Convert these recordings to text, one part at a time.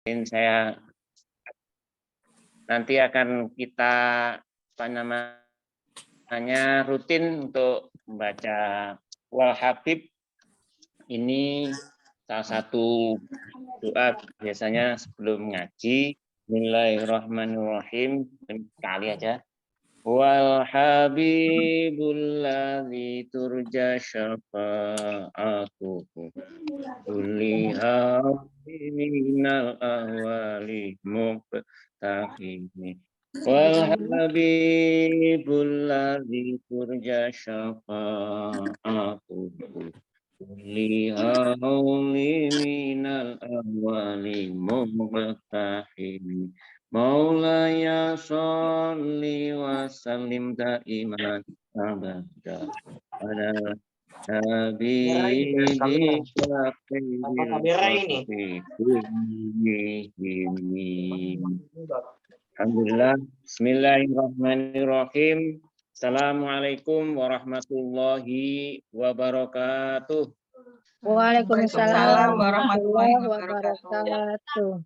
saya nanti akan kita rutin untuk membaca Wal Habib. Ini salah satu doa biasanya sebelum ngaji. Bismillahirrahmanirrahim. Sekali aja. Wal habibul ladzi turja syafa'atuhu kulli minal ahwali muqtahimi. Wal habibul ladzi turja syafa'atuhu kulli minal ahwali muqtahimi. Maulaya sholli wa sallim daiman abada ala habibika Alhamdulillah. Bismillahirrahmanirrahim. Assalamualaikum warahmatullahi wabarakatuh. Waalaikumsalam warahmatullahi wabarakatuh.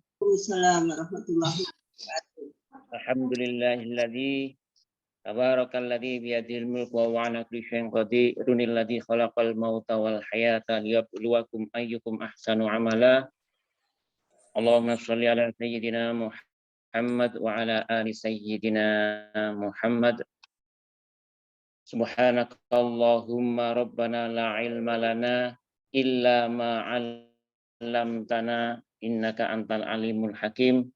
Alhamdulillahilladzi tabarakalladzi biyadihil mulku wa huwa ala kulli syai'in qadirun alladzi khalaqal mauta wal hayata liyabluwakum ayyukum ahsanu amala. Allahumma shalli ala sayyidina Muhammad wa ala ali sayyidina Muhammad. Subhanakallahumma rabbana la ilma lana illa ma 'allamtana innaka antal alimul hakim.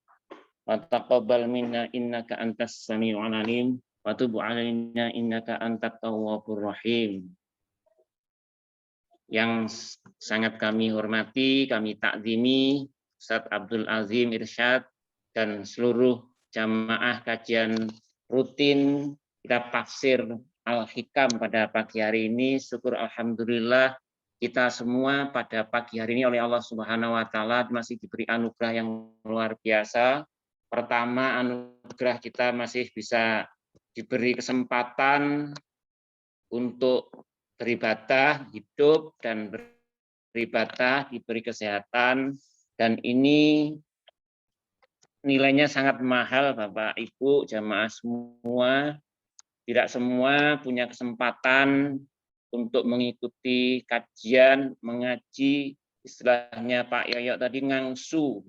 Wa taqabbal minna innaka antas samiul alim wa tub 'alaina innaka antat tawwabur rahim. Yang sangat kami hormati, kami takzimi Ustaz Abdul Azim Irsyad dan seluruh jamaah kajian rutin kitab tafsir Al-Hikam pada pagi hari ini. Syukur alhamdulillah kita semua pada pagi hari ini oleh Allah Subhanahu wa taala masih diberi anugerah yang luar biasa. Pertama, anugerah kita masih bisa diberi kesempatan untuk beribadah, hidup dan beribadah, diberi kesehatan, dan ini nilainya sangat mahal Bapak Ibu jamaah semua. Tidak semua punya kesempatan untuk mengikuti kajian, mengaji, istilahnya Pak Yoyo tadi ngangsu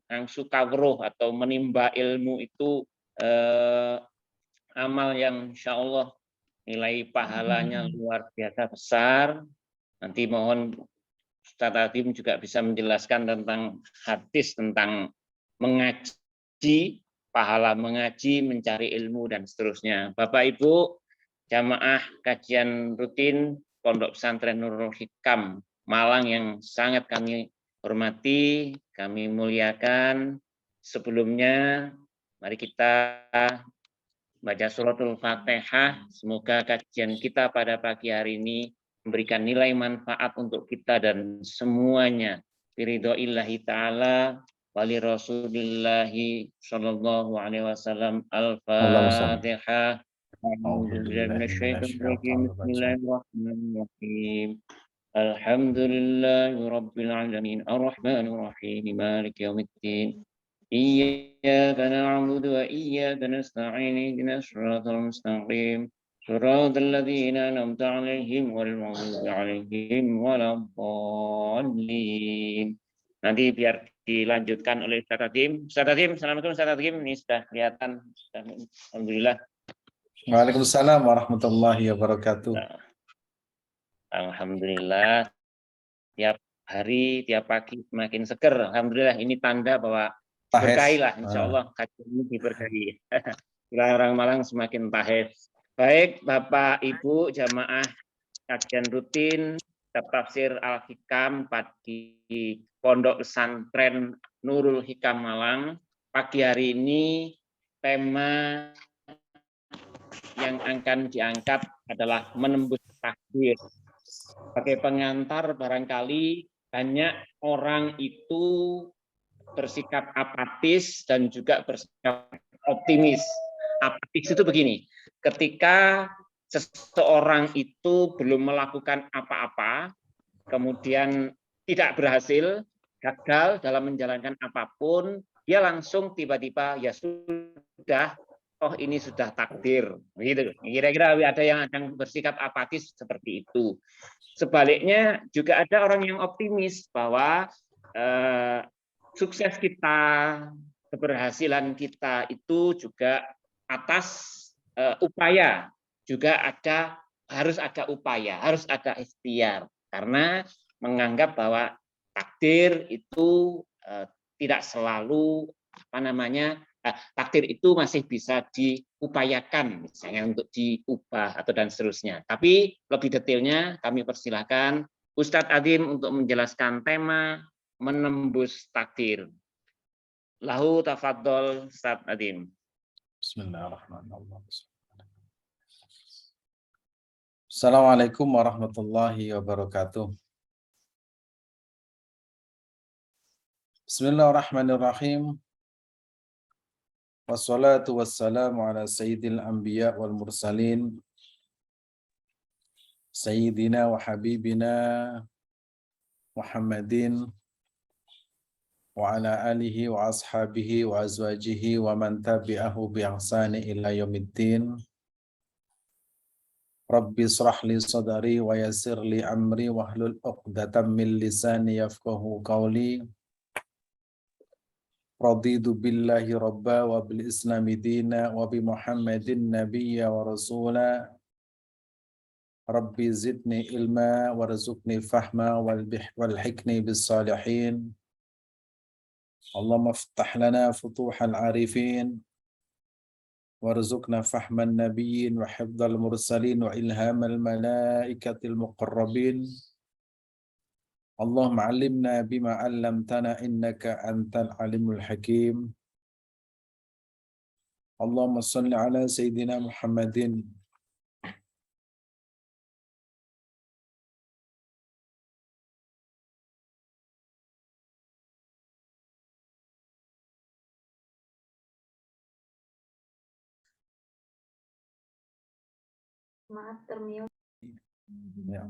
kawruh atau menimba ilmu itu amal yang insya Allah nilai pahalanya luar biasa besar. Nanti mohon Ustaz Adim juga bisa menjelaskan tentang hadis tentang mengaji, pahala mengaji, mencari ilmu dan seterusnya. Bapak Ibu jamaah kajian rutin Pondok Pesantren Nurul Hikam Malang yang sangat kami hormati, kami muliakan. Sebelumnya mari kita baca suratul Fatihah. Semoga kajian kita pada pagi hari ini memberikan nilai manfaat untuk kita dan semuanya. Biridhoillahi ta'ala wali rasulillahi sallallahu alaihi wasallam. Al-Fatihah. Bismillahirrahmanirrahim. Alhamdulillahirabbil alamin arrahmanir rahim maliki yaumiddin. Iyyaka na'budu wa iyyaka nasta'in ihdinas siratal mustaqim. Siratal ladzina an'amta 'alaihim ghairil maghdubi 'alaihim waladdallin. Nanti biar dilanjutkan oleh Ustaz Adim. Ustaz Adim, assalamualaikum Ustaz Adim. Ini sudah kelihatan. Alhamdulillah. Waalaikumsalam warahmatullahi wabarakatuh. Alhamdulillah, tiap hari, tiap pagi semakin seger. Alhamdulillah, ini tanda bahwa berkahi lah, insya Allah kajian ini diberkahi. Orang Malang semakin tahes. Baik, Bapak Ibu jamaah kajian rutin tafsir Al-Hikam di Pondok Pesantren Nurul Hikam Malang. Pagi hari ini tema yang akan diangkat adalah menembus takdir. Sebagai pengantar barangkali banyak orang itu bersikap apatis dan juga bersikap optimis. Apatis itu begini, ketika seseorang itu belum melakukan apa-apa, kemudian tidak berhasil, gagal dalam menjalankan apapun, dia langsung tiba-tiba ya sudah, oh ini sudah takdir, begitu. Kira-kira ada yang bersikap apatis seperti itu. Sebaliknya juga ada orang yang optimis bahwa sukses kita, keberhasilan kita itu juga atas upaya, juga harus ada upaya, harus ada ikhtiar, karena menganggap bahwa takdir itu tidak selalu takdir itu masih bisa diupayakan, misalnya untuk diubah atau dan seterusnya. Tapi lebih detailnya kami persilahkan Ustadz Adim untuk menjelaskan tema menembus takdir. Lahu tafadhol Ustadz Adim. Bismillahirrahmanirrahim. Assalamualaikum warahmatullahi wabarakatuh. Bismillahirrahmanirrahim. Wassalatu wassalamu ala sayyidil anbiya wal mursalin sayyidina wa habibina Muhammadin wa ala alihi wa ashabihi wa azwajihi wa man tabi'ahu bi ihsani ila yaumiddin. Rabbi israh li sadri wa yassir li amri wahlul 'uqdatam min lisani yafqahu qawli. Raditu billahi rabba wa bil islami dina wa bi Muhammadin nabiyya wa rasula. Rabbi zidni ilma warzuqni fahma wal hikni bis salihin. Allahumma iftah lana futuhal arifin warzuqna fahman nabiyyin wa hifdzal mursalin wa ilhamal malaikatil muqarrabin. Allahumma 'allimna bima 'allamtana innaka antal alimul hakim. Allahumma shalli ala sayyidina Muhammadin ya.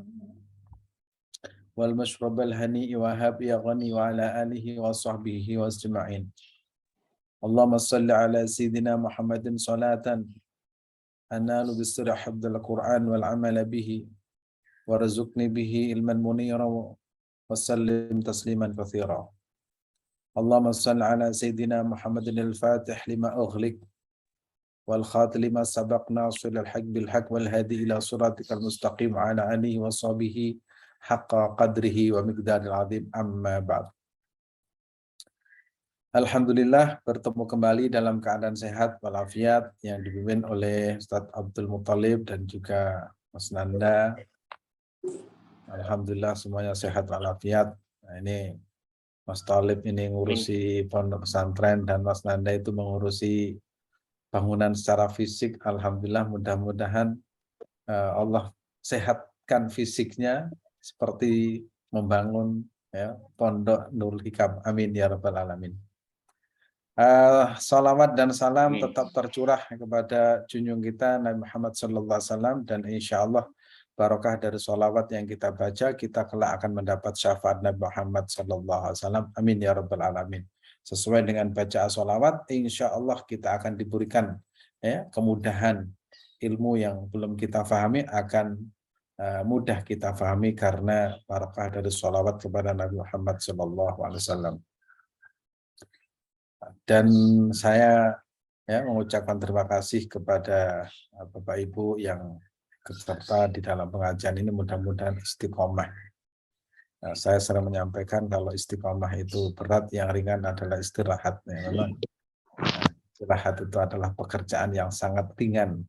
Wal mashrabal hani'i wa habi ghani wa ala alihi wa sahbihi wa ajma'in. Allahumma salli ala sayyidina Muhammadin salatan analu bisri hifdzal Qur'an wal amala bihi warzuqni bihi ilman munira wa sallim tasliman katsira. Allahumma salli ala sayyidina Muhammadin al-fatih lima ughliq wal khatim lima sabaq nasir al-haq bil haq wal hadi ila siratikal mustaqim wa ala alihi wa sahbihi haqqa qadrihi wa miqdaril azim, amma ba'd. Alhamdulillah bertemu kembali dalam keadaan sehat walafiat yang dipimpin oleh Ustadz Abdul Muthalib dan juga Mas Nanda. Alhamdulillah semuanya sehat walafiat. Nah, ini Mas Thalib ini ngurusi pondok pesantren dan Mas Nanda itu mengurusi bangunan secara fisik. Alhamdulillah, mudah-mudahan Allah sehatkan fisiknya seperti membangun ya, pondok Nurul Hikam. Amin ya rabbal alamin. Salawat dan salam tetap tercurah kepada junjung kita Nabi Muhammad SAW, dan insya Allah barokah dari salawat yang kita baca kita kelak akan mendapat syafaat Nabi Muhammad SAW. Amin ya rabbal alamin. Sesuai dengan bacaan salawat, insya Allah kita akan diberikan ya, kemudahan ilmu yang belum kita fahami akan mudah kita fahami karena barokah dari salawat kepada Nabi Muhammad SAW. Dan saya ya, mengucapkan terima kasih kepada Bapak Ibu yang serta di dalam pengajian ini, mudah-mudahan istiqomah. Nah, saya sering menyampaikan kalau istiqomah itu berat, yang ringan adalah istirahat. Ya, memang istirahat itu adalah pekerjaan yang sangat ringan.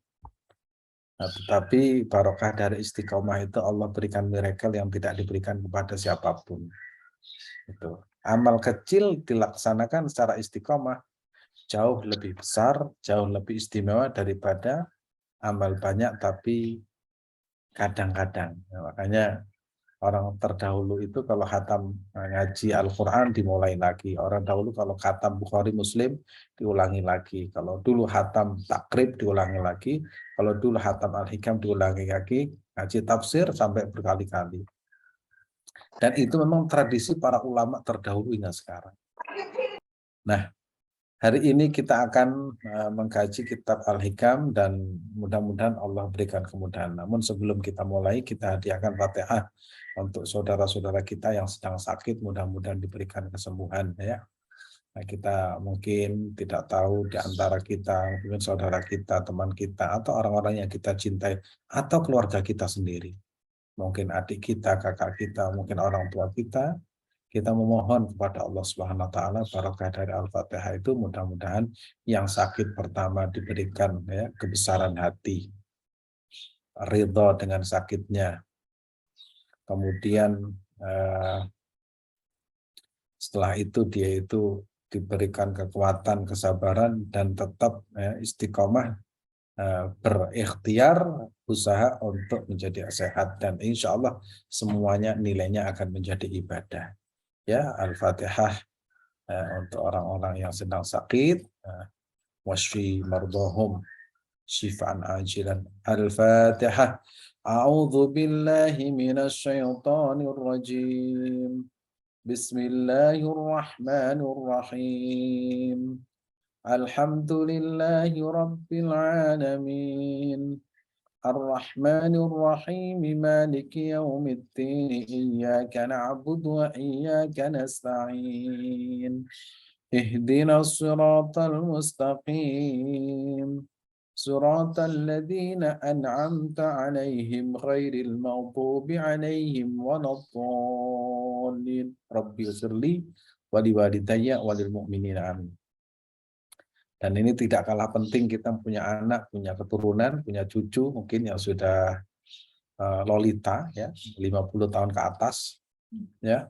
Nah, tetapi barokah dari istiqomah itu Allah berikan miracle yang tidak diberikan kepada siapapun. Itu. Amal kecil dilaksanakan secara istiqomah jauh lebih besar, jauh lebih istimewa daripada amal banyak tapi kadang-kadang. Nah, makanya orang terdahulu itu kalau khatam ngaji Al-Quran dimulai lagi. Orang dahulu kalau khatam Bukhari Muslim diulangi lagi. Kalau dulu khatam takrib diulangi lagi. Kalau dulu khatam Al-Hikam diulangi lagi. Ngaji tafsir sampai berkali-kali. Dan itu memang tradisi para ulama terdahulu hingga sekarang. Nah, Hari ini kita akan mengkaji kitab Al-Hikam dan mudah-mudahan Allah berikan kemudahan. Namun sebelum kita mulai, kita hadiahkan Fatihah untuk saudara-saudara kita yang sedang sakit, mudah-mudahan diberikan kesembuhan ya. Nah, kita mungkin tidak tahu di antara kita, mungkin saudara kita, teman kita, atau orang-orang yang kita cintai, atau keluarga kita sendiri. Mungkin adik kita, kakak kita, mungkin orang tua kita memohon kepada Allah Subhanahu wa taala barokah dari Al-Fatihah itu mudah-mudahan yang sakit pertama diberikan ya kebesaran hati, ridho dengan sakitnya. Kemudian setelah itu dia itu diberikan kekuatan, kesabaran dan tetap ya, istiqomah berikhtiar usaha untuk menjadi sehat dan insya Allah semuanya nilainya akan menjadi ibadah. Ya, Al-Fatihah untuk orang-orang yang sedang sakit, wasfi mardhahum syifaan ajilan. Al-Fatihah. A'udzu billahi minasy syaithanir rajim. Bismillahirrahmanirrahim. Alhamdulillahi rabbil alamin. الرحمن الرحيم مالك يوم الدين إياك نعبد وإياك نستعين اهدنا الصراط المستقيم صراط الذين أنعمت عليهم غير المغضوب عليهم ولا الضالين ربي اغفر لي ولوالدي وللمؤمنين آمين. Dan ini tidak kalah penting kita punya anak, punya keturunan, punya cucu mungkin yang sudah lolita ya, 50 tahun ke atas ya.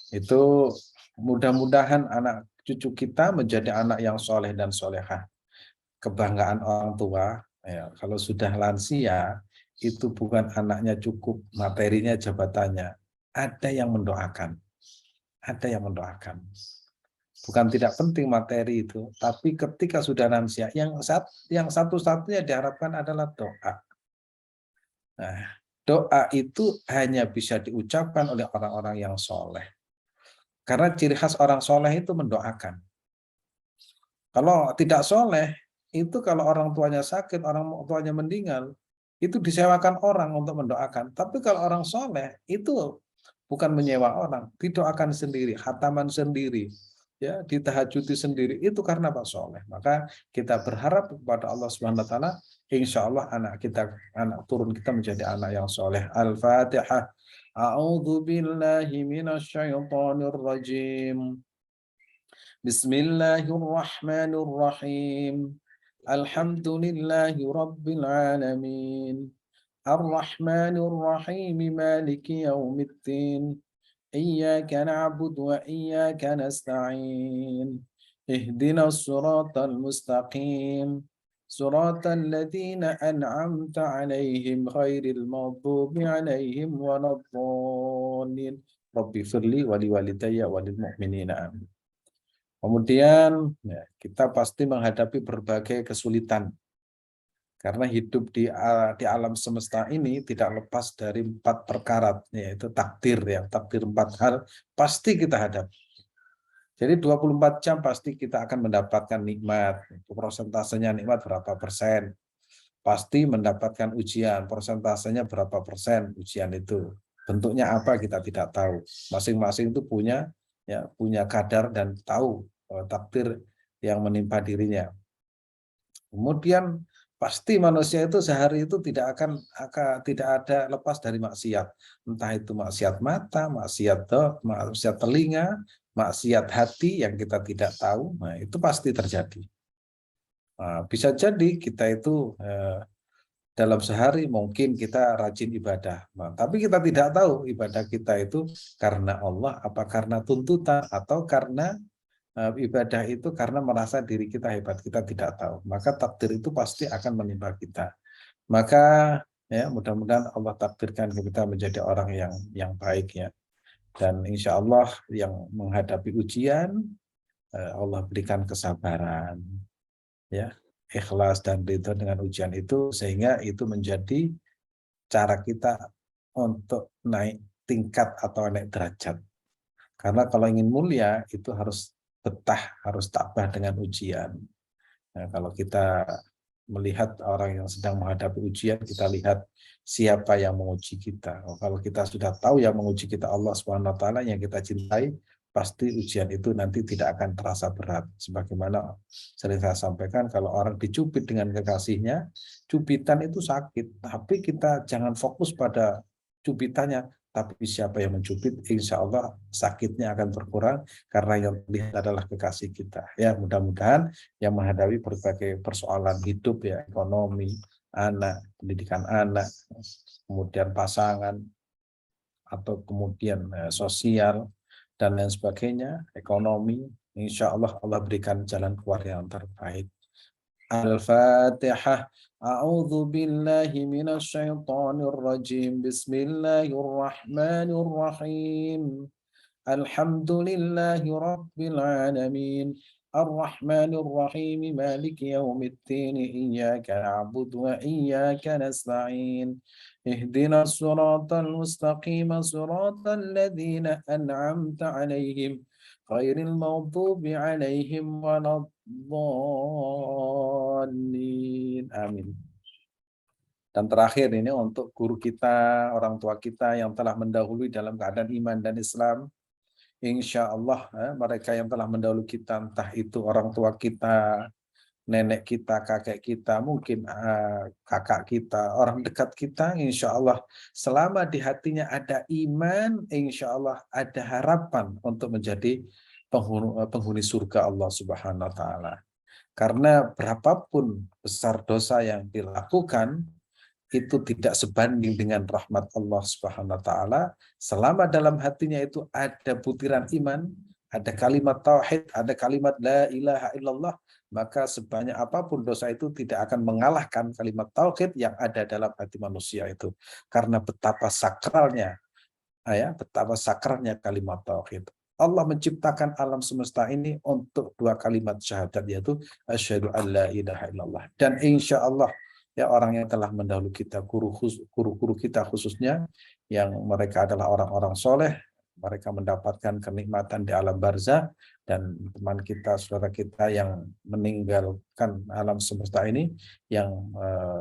Itu mudah-mudahan anak cucu kita menjadi anak yang soleh dan solehah. Kebanggaan orang tua ya, kalau sudah lansia itu bukan anaknya cukup materinya, jabatannya. Ada yang mendoakan. Ada yang mendoakan. Bukan tidak penting materi itu, tapi ketika sudah lansia, yang satu-satunya diharapkan adalah doa. Nah, doa itu hanya bisa diucapkan oleh orang-orang yang soleh. Karena ciri khas orang soleh itu mendoakan. Kalau tidak soleh, itu kalau orang tuanya sakit, orang tuanya meninggal, itu disewakan orang untuk mendoakan. Tapi kalau orang soleh, itu bukan menyewa orang, didoakan sendiri, khataman sendiri. Ya, ditahajuti sendiri itu karena Pak Soleh. Maka kita berharap kepada Allah Subhanahu wa taala, insya Allah anak turun kita menjadi anak yang soleh. Al-Fatihah. A'udzu billahi minasy syaithanir rajim. Bismillahirrahmanirrahim. Alhamdulillahi rabbil alamin. Ar-Rahmanir Rahim Maliki yaumiddin. إياك نعبد وإياك نستعين اهدنا الصراط المستقيم صراط الذين أنعمت عليهم غير المغضوب عليهم ولا الضالين رب اغفر لي ولوالدي وللمؤمنين آمين. Kemudian ya, kita pasti menghadapi berbagai kesulitan. Karena hidup di alam semesta ini tidak lepas dari 4 perkara, yaitu takdir ya, takdir 4 hal pasti kita hadapi. Jadi 24 jam pasti kita akan mendapatkan nikmat. Persentasenya nikmat berapa persen? Pasti mendapatkan ujian, persentasenya berapa persen ujian itu. Bentuknya apa kita tidak tahu. Masing-masing itu punya kadar dan tahu takdir yang menimpa dirinya. Kemudian pasti manusia itu sehari itu tidak ada lepas dari maksiat. Entah itu maksiat mata, maksiat telinga, maksiat hati yang kita tidak tahu. Nah, itu pasti terjadi. Nah, bisa jadi kita itu dalam sehari mungkin kita rajin ibadah. Nah, tapi kita tidak tahu ibadah kita itu karena Allah, apa karena tuntutan, atau karena ibadah itu karena merasa diri kita hebat, kita tidak tahu. Maka takdir itu pasti akan menimpa kita. Maka ya mudah-mudahan Allah takdirkan kita menjadi orang yang baik ya. Dan insya Allah yang menghadapi ujian Allah berikan kesabaran, ya, ikhlas dan ridho dengan ujian itu, sehingga itu menjadi cara kita untuk naik tingkat atau naik derajat. Karena kalau ingin mulia itu harus betah, harus tabah dengan ujian. Nah, kalau kita melihat orang yang sedang menghadapi ujian, kita lihat siapa yang menguji kita. Kalau kita sudah tahu yang menguji kita Allah Subhanahu wa taala yang kita cintai, pasti ujian itu nanti tidak akan terasa berat. Sebagaimana sering saya sampaikan, kalau orang dicubit dengan kekasihnya, cubitan itu sakit, tapi kita jangan fokus pada cubitannya, tapi siapa yang mencubit, insya Allah sakitnya akan berkurang karena yang dilihat adalah kekasih kita. Ya, mudah-mudahan yang menghadapi berbagai persoalan hidup ya, ekonomi, anak, pendidikan anak, kemudian pasangan, atau kemudian sosial, dan lain sebagainya, ekonomi, insya Allah Allah berikan jalan keluar yang terbaik. Al-Fatihah. A'udzu billahi minasyaitonir rajim. Bismillahirrahmanirrahim. Alhamdulillahi rabbil alamin. Ar-Rahmanir Rahim. Maliki yaumiddin. Iyyaka na'budu wa iyyaka nasta'in. Ihdinas siratal mustaqim. Siratal ladzina an'amta 'alaihim ghairil maghdubi 'alaihim waladdallin. Amin. Dan terakhir ini untuk guru kita, orang tua kita yang telah mendahului dalam keadaan iman dan Islam. Insya Allah mereka yang telah mendahului kita, entah itu orang tua kita, nenek kita, kakek kita, mungkin kakak kita, orang dekat kita, insya Allah selama di hatinya ada iman, insya Allah ada harapan untuk menjadi penghuni surga Allah Subhanahu wa taala. Karena berapapun besar dosa yang dilakukan, itu tidak sebanding dengan rahmat Allah Subhanahu wa taala selama dalam hatinya itu ada butiran iman, ada kalimat tauhid, ada kalimat la ilaha illallah, maka sebanyak apapun dosa itu tidak akan mengalahkan kalimat tauhid yang ada dalam hati manusia itu. Karena betapa sakralnya betapa sakralnya kalimat tauhid. Allah menciptakan alam semesta ini untuk dua kalimat syahadat, yaitu asyhadu an la ilaha illallah, dan insya Allah ya orang yang telah mendahului kita, guru-guru kita khususnya, yang mereka adalah orang-orang soleh, mereka mendapatkan kenikmatan di alam barzah, dan teman kita, saudara kita yang meninggalkan alam semesta ini, yang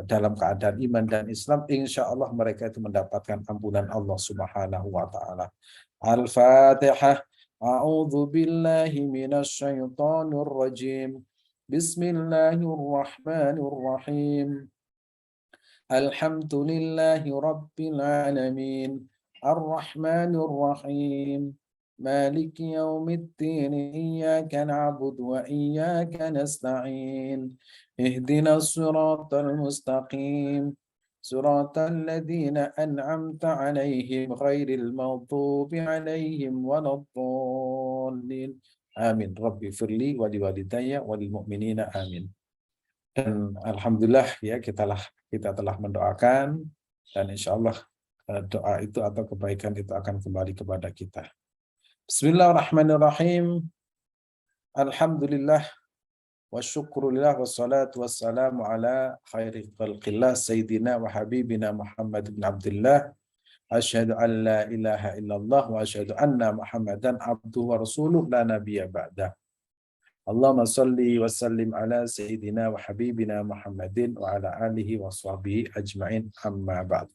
dalam keadaan iman dan Islam, insya Allah mereka itu mendapatkan ampunan Allah Subhanahu wa taala. Al-Fatihah. A'udzu billahi minasyaitonir rajim. Bismillahirrahmanirrahim. Alhamdulillahi rabbil alamin. Ar-Rahmanir Rahim. Maliki yaumiddin. Iyyaka na'budu wa iyyaka nasta'in. Ihdinas siratal mustaqim. Siratal ladzina an'amta 'alaihim ghairil maghdubi 'alaihim waladdallin. Amin. Rabbi firli wa liwalidayya wa lil mu'minina amin. Dan alhamdulillah ya kita telah mendoakan, dan insya Allah doa itu atau kebaikan itu akan kembali kepada kita. Bismillahirrahmanirrahim. Alhamdulillah wa syukrulillah wassalatu wassalamu ala khairi khalqillah sayyidina wa habibina Muhammad bin Abdullah. Asyhadu an la ilaha illallah wa asyhadu anna Muhammadan abduhu wa rasuluh la nabiyya ba'dah. Allahumma salli wa sallim ala sayyidina wa habibina Muhammadin wa ala alihi wa sahbihi ajma'in, amma ba'd.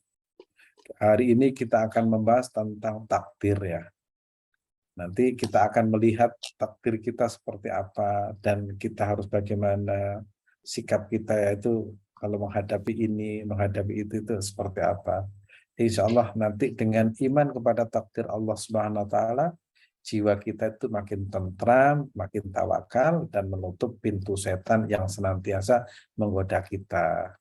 Hari ini kita akan membahas tentang takdir ya. Nanti kita akan melihat takdir kita seperti apa, dan kita harus bagaimana sikap kita yaitu kalau menghadapi ini, menghadapi itu seperti apa. Insya Allah nanti dengan iman kepada takdir Allah Subhanahu wa taala, jiwa kita itu makin tentram, makin tawakal, dan menutup pintu setan yang senantiasa menggoda kita.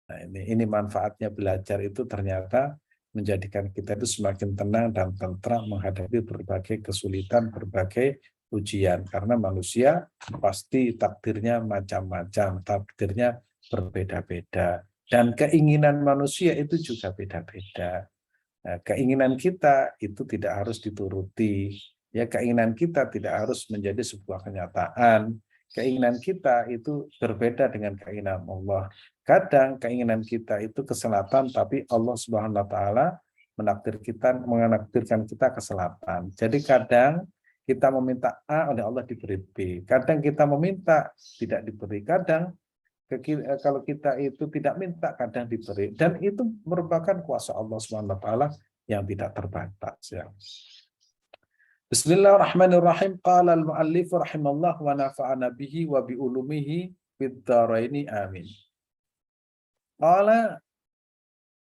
Nah, ini manfaatnya belajar itu ternyata menjadikan kita itu semakin tenang dan tentram menghadapi berbagai kesulitan, berbagai ujian. Karena manusia pasti takdirnya macam-macam, takdirnya berbeda-beda. Dan keinginan manusia itu juga beda-beda. Nah, keinginan kita itu tidak harus dituruti. Ya, keinginan kita tidak harus menjadi sebuah kenyataan. Keinginan kita itu berbeda dengan keinginan Allah. Kadang keinginan kita itu keselatan, tapi Allah Subhanahu wa taala menakdirkan kita keselatan. Jadi kadang kita meminta A oleh Allah diberi B. Kadang kita meminta tidak diberi. Kadang kalau kita itu tidak minta kadang diberi. Dan itu merupakan kuasa Allah SWT yang tidak terbatas. Ya. Bismillahirrahmanirrahim. Qala al-muallif rahimallah wa nafa'ana bihi wa bi ulumihi fid dharaini amin. Qala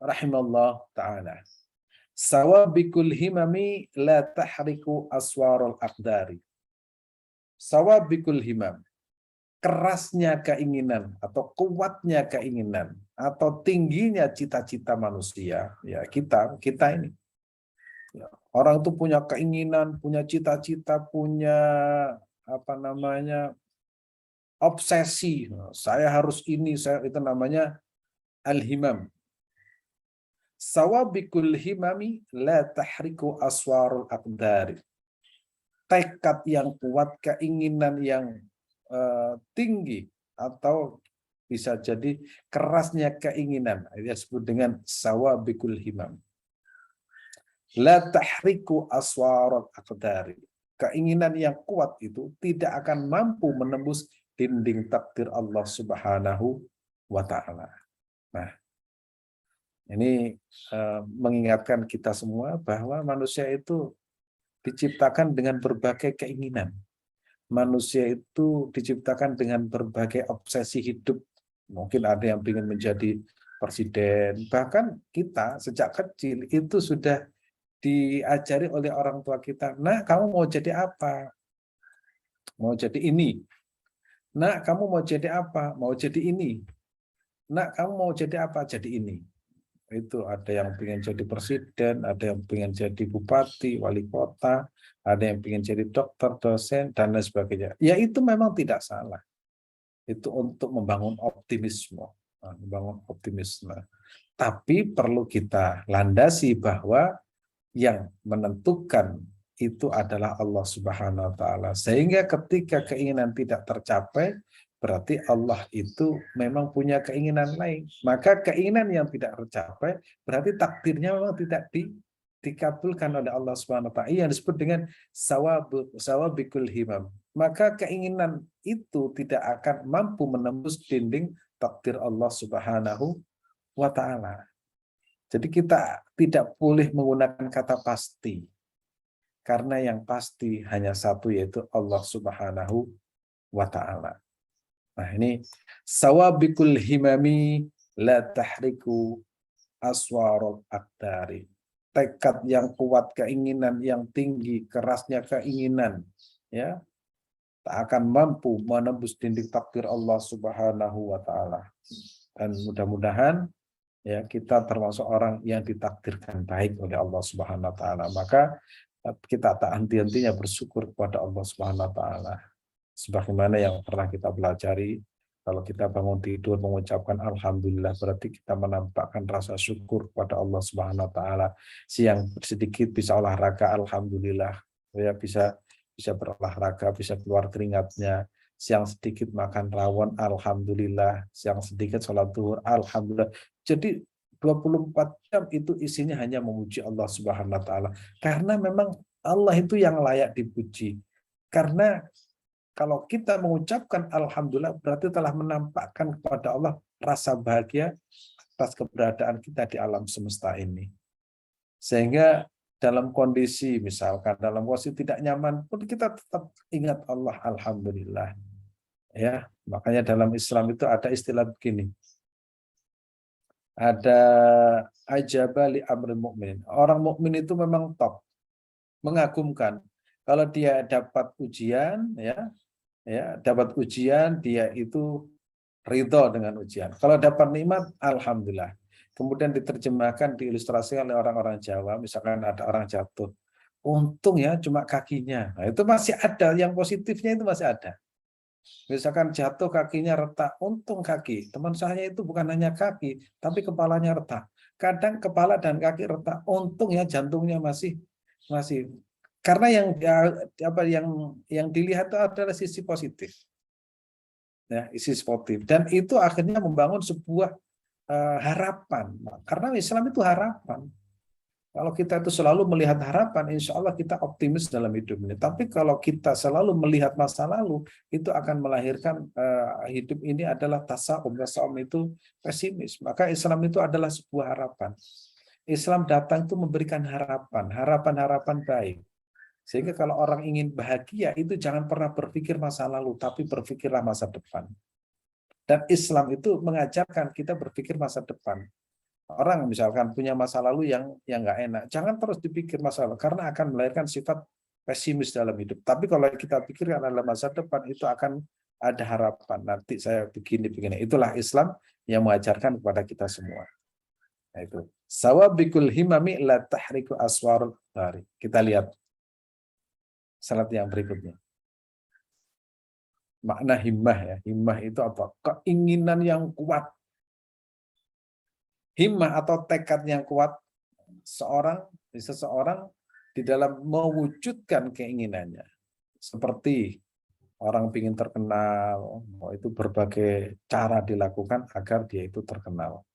rahimallah ta'ala. Sawabikul himami la tahriku aswarul aqdari. Sawabikul himam. Kerasnya keinginan atau kuatnya keinginan atau tingginya cita-cita manusia, ya kita ini. Ya, orang itu punya keinginan, punya cita-cita, punya obsesi. Saya harus ini, itu namanya al-himam. Sawabikul himami la tahriku aswarul aqdari. Tekad yang kuat, keinginan yang tinggi atau bisa jadi kerasnya keinginan, disebut dengan sawabikul himam. La tahriku aswarul aqdari. Keinginan yang kuat itu tidak akan mampu menembus dinding takdir Allah Subhanahu wa ta'ala. Nah, ini mengingatkan kita semua bahwa manusia itu diciptakan dengan berbagai keinginan. Manusia itu diciptakan dengan berbagai obsesi hidup. Mungkin ada yang ingin menjadi presiden. Bahkan kita sejak kecil itu sudah diajari oleh orang tua kita. Nah, kamu mau jadi apa? Mau jadi ini. Nah, kamu mau jadi apa? Mau jadi ini. Nah, kamu mau jadi apa? Jadi ini. Itu ada yang pengen jadi presiden, ada yang pengen jadi bupati, wali kota, ada yang pengen jadi dokter, dosen, dan lain sebagainya. Ya itu memang tidak salah. Itu untuk membangun optimisme. Membangun optimisme. Tapi perlu kita landasi bahwa yang menentukan itu adalah Allah Subhanahu wa ta'ala. Sehingga ketika keinginan tidak tercapai, berarti Allah itu memang punya keinginan lain. Maka keinginan yang tidak tercapai, berarti takdirnya memang tidak dikabulkan oleh Allah Subhanahu wa ta'ala. Yang disebut dengan sawabikul himam. Maka keinginan itu tidak akan mampu menembus dinding takdir Allah Subhanahu wa ta'ala. Jadi kita tidak boleh menggunakan kata pasti. Karena yang pasti hanya satu, yaitu Allah Subhanahu wa ta'ala. Nah ini, sawabikul himami la tahriku aswarul aqdari. Tekad yang kuat, keinginan yang tinggi, kerasnya keinginan, ya, tak akan mampu menembus dinding takdir Allah Subhanahu wa ta'ala. Dan mudah-mudahan ya kita termasuk orang yang ditakdirkan baik oleh Allah Subhanahu wa ta'ala. Maka kita tak henti-hentinya bersyukur kepada Allah Subhanahu wa ta'ala. Sebagaimana yang pernah kita pelajari, kalau kita bangun tidur mengucapkan alhamdulillah, berarti kita menampakkan rasa syukur kepada Allah Subhanahu wa ta'ala. Siang sedikit bisa olahraga, alhamdulillah. Ya bisa berolahraga, bisa keluar keringatnya. Siang sedikit makan rawon, alhamdulillah. Siang sedikit sholat zuhur, alhamdulillah. Jadi 24 jam itu isinya hanya memuji Allah Subhanahu wa ta'ala. Karena memang Allah itu yang layak dipuji. Karena kalau kita mengucapkan alhamdulillah, berarti telah menampakkan kepada Allah rasa bahagia atas keberadaan kita di alam semesta ini. Sehingga dalam kondisi, misalkan dalam kondisi tidak nyaman pun, kita tetap ingat Allah, alhamdulillah. Ya, makanya dalam Islam itu ada istilah begini. Ada ajabali amril mukmin. Orang mukmin itu memang top, mengagumkan. Kalau dia dapat ujian, dapat ujian, dia itu ridho dengan ujian. Kalau dapat nikmat, alhamdulillah. Kemudian diterjemahkan, diilustrasikan oleh orang-orang Jawa, misalkan ada orang jatuh, untung ya cuma kakinya. Nah, itu masih ada, yang positifnya itu masih ada. Misalkan jatuh kakinya retak, untung kaki. Teman saya itu bukan hanya kaki, tapi kepalanya retak. Kadang kepala dan kaki retak, untung ya jantungnya masih. Karena yang dilihat itu adalah sisi positif. Ya, sisi positif. Dan itu akhirnya membangun sebuah harapan. Karena Islam itu harapan. Kalau kita itu selalu melihat harapan, insya Allah kita optimis dalam hidup ini. Tapi kalau kita selalu melihat masa lalu, itu akan melahirkan hidup ini adalah tasawuf. Tasawuf itu pesimis. Maka Islam itu adalah sebuah harapan. Islam datang itu memberikan harapan, harapan-harapan baik. Sehingga kalau orang ingin bahagia, itu jangan pernah berpikir masa lalu, tapi berpikirlah masa depan. Dan Islam itu mengajarkan kita berpikir masa depan. Orang misalkan punya masa lalu yang nggak enak, jangan terus dipikir masa lalu karena akan melahirkan sifat pesimis dalam hidup. Tapi kalau kita pikirkan adalah masa depan, itu akan ada harapan. Nanti saya begini. Itulah Islam yang mengajarkan kepada kita semua. Nah, itu sawabikul himami la tahriku aswarul hari. Kita lihat slide yang berikutnya. Makna himmah ya. Himmah itu apa? Keinginan yang kuat. Himmah atau tekad yang kuat seseorang di dalam mewujudkan keinginannya. Seperti orang ingin terkenal, itu berbagai cara dilakukan agar dia itu terkenal.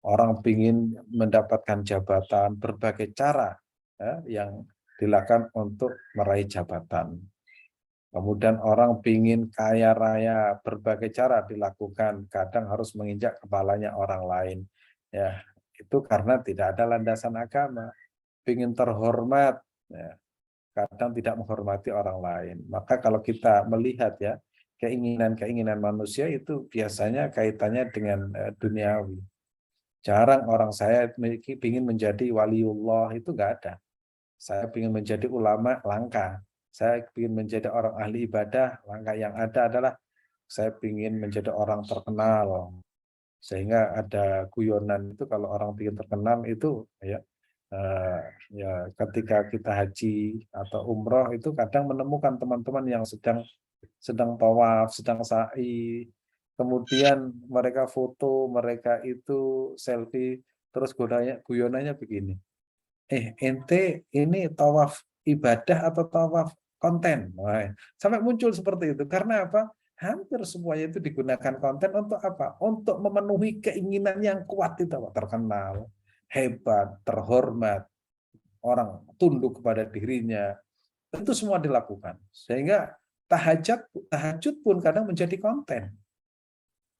Orang ingin mendapatkan jabatan, berbagai cara yang dilakukan untuk meraih jabatan. Kemudian orang ingin kaya raya, berbagai cara dilakukan, kadang harus menginjak kepalanya orang lain. Ya, itu karena tidak ada landasan agama. Ingin terhormat, ya, kadang tidak menghormati orang lain. Maka kalau kita melihat ya, keinginan-keinginan manusia itu biasanya kaitannya dengan duniawi. Jarang orang saya ingin menjadi waliullah, itu nggak ada. Saya ingin menjadi ulama, langka. Saya ingin menjadi orang ahli ibadah, langkah yang ada adalah saya ingin menjadi orang terkenal. Sehingga ada guyonan itu kalau orang ingin terkenal itu ya ketika kita haji atau umroh itu kadang menemukan teman-teman yang sedang tawaf, sedang sa'i, kemudian mereka foto, mereka itu selfie, terus guyonannya begini. Ente ini tawaf ibadah atau tawaf konten? Wah, sampai muncul seperti itu. Karena apa? Hampir semuanya itu digunakan konten untuk apa? Untuk memenuhi keinginan yang kuat itu, terkenal, hebat, terhormat, orang tunduk kepada dirinya. Itu semua dilakukan. Sehingga tahajud pun kadang menjadi konten.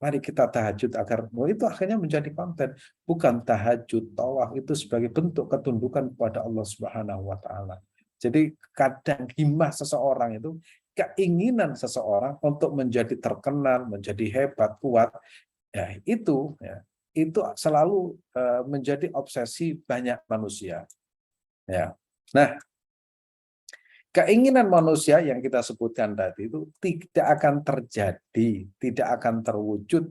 Mari kita tahajud agar itu akhirnya menjadi konten. Bukan tahajud, tawaf itu sebagai bentuk ketundukan kepada Allah Subhanahu wa taala. Jadi kadang himmah seseorang itu, keinginan seseorang untuk menjadi terkenal, menjadi hebat, kuat, ya itu selalu menjadi obsesi banyak manusia. Ya. Nah, keinginan manusia yang kita sebutkan tadi itu tidak akan terjadi, tidak akan terwujud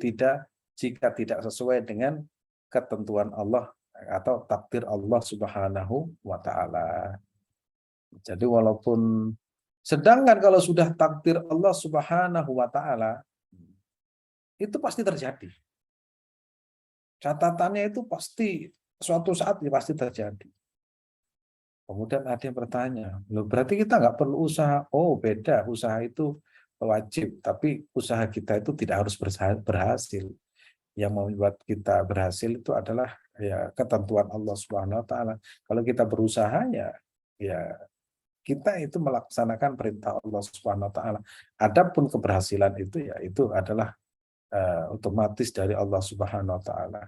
jika tidak sesuai dengan ketentuan Allah atau takdir Allah Subhanahu wa taala. Jadi walaupun sedangkan kalau sudah takdir Allah Subhanahu wa taala itu pasti terjadi. Catatannya itu pasti suatu saat pasti terjadi. Kemudian ada yang bertanya, loh berarti kita nggak perlu usaha? Oh beda, usaha itu wajib, tapi usaha kita itu tidak harus berhasil. Yang membuat kita berhasil itu adalah ya ketentuan Allah Subhanahu Wa Taala. Kalau kita berusaha ya kita itu melaksanakan perintah Allah Subhanahu Wa Taala. Adapun keberhasilan itu ya itu adalah otomatis dari Allah Subhanahu Wa Taala.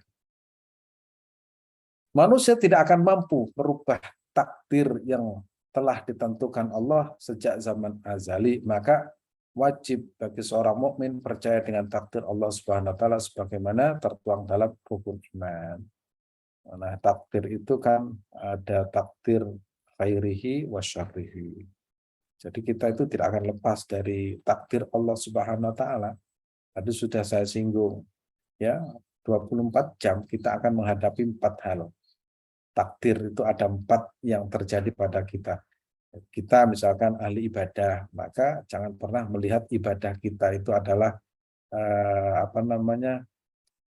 Manusia tidak akan mampu merubah takdir yang telah ditentukan Allah sejak zaman azali, maka wajib bagi seorang mukmin percaya dengan takdir Allah Subhanahu wa taala sebagaimana tertuang dalam rukun iman. Nah, takdir itu kan ada takdir khairihi wa syarrihi. Jadi kita itu tidak akan lepas dari takdir Allah Subhanahu wa taala. Tadi sudah saya singgung ya, 24 jam kita akan menghadapi 4 hal. Takdir itu ada 4 yang terjadi pada kita. Kita misalkan ahli ibadah, maka jangan pernah melihat ibadah kita itu adalah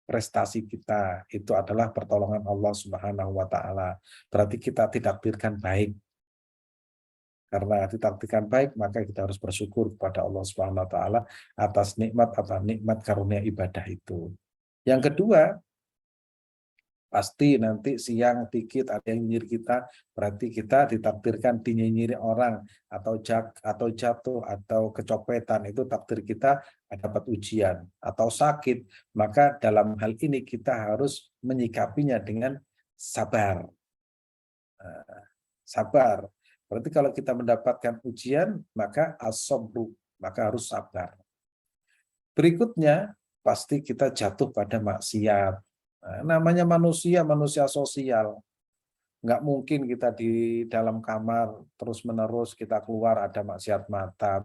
prestasi kita. Itu adalah pertolongan Allah Subhanahu wa taala. Berarti kita ditakdirkan baik. Karena ditakdirkan baik, maka kita harus bersyukur kepada Allah Subhanahu wa taala atas nikmat karunia ibadah itu. Yang kedua, Pasti nanti siang dikit ada yang nyinyir kita, berarti kita ditakdirkan dinyinyiri orang atau jatuh atau kecopetan, itu takdir kita dapat ujian atau sakit. Maka dalam hal ini kita harus menyikapinya dengan sabar. Sabar. Berarti kalau kita mendapatkan ujian, maka as-sabru, maka harus sabar. Berikutnya, pasti kita jatuh pada maksiat. Namanya manusia sosial. Nggak mungkin kita di dalam kamar terus-menerus kita keluar ada maksiat mata,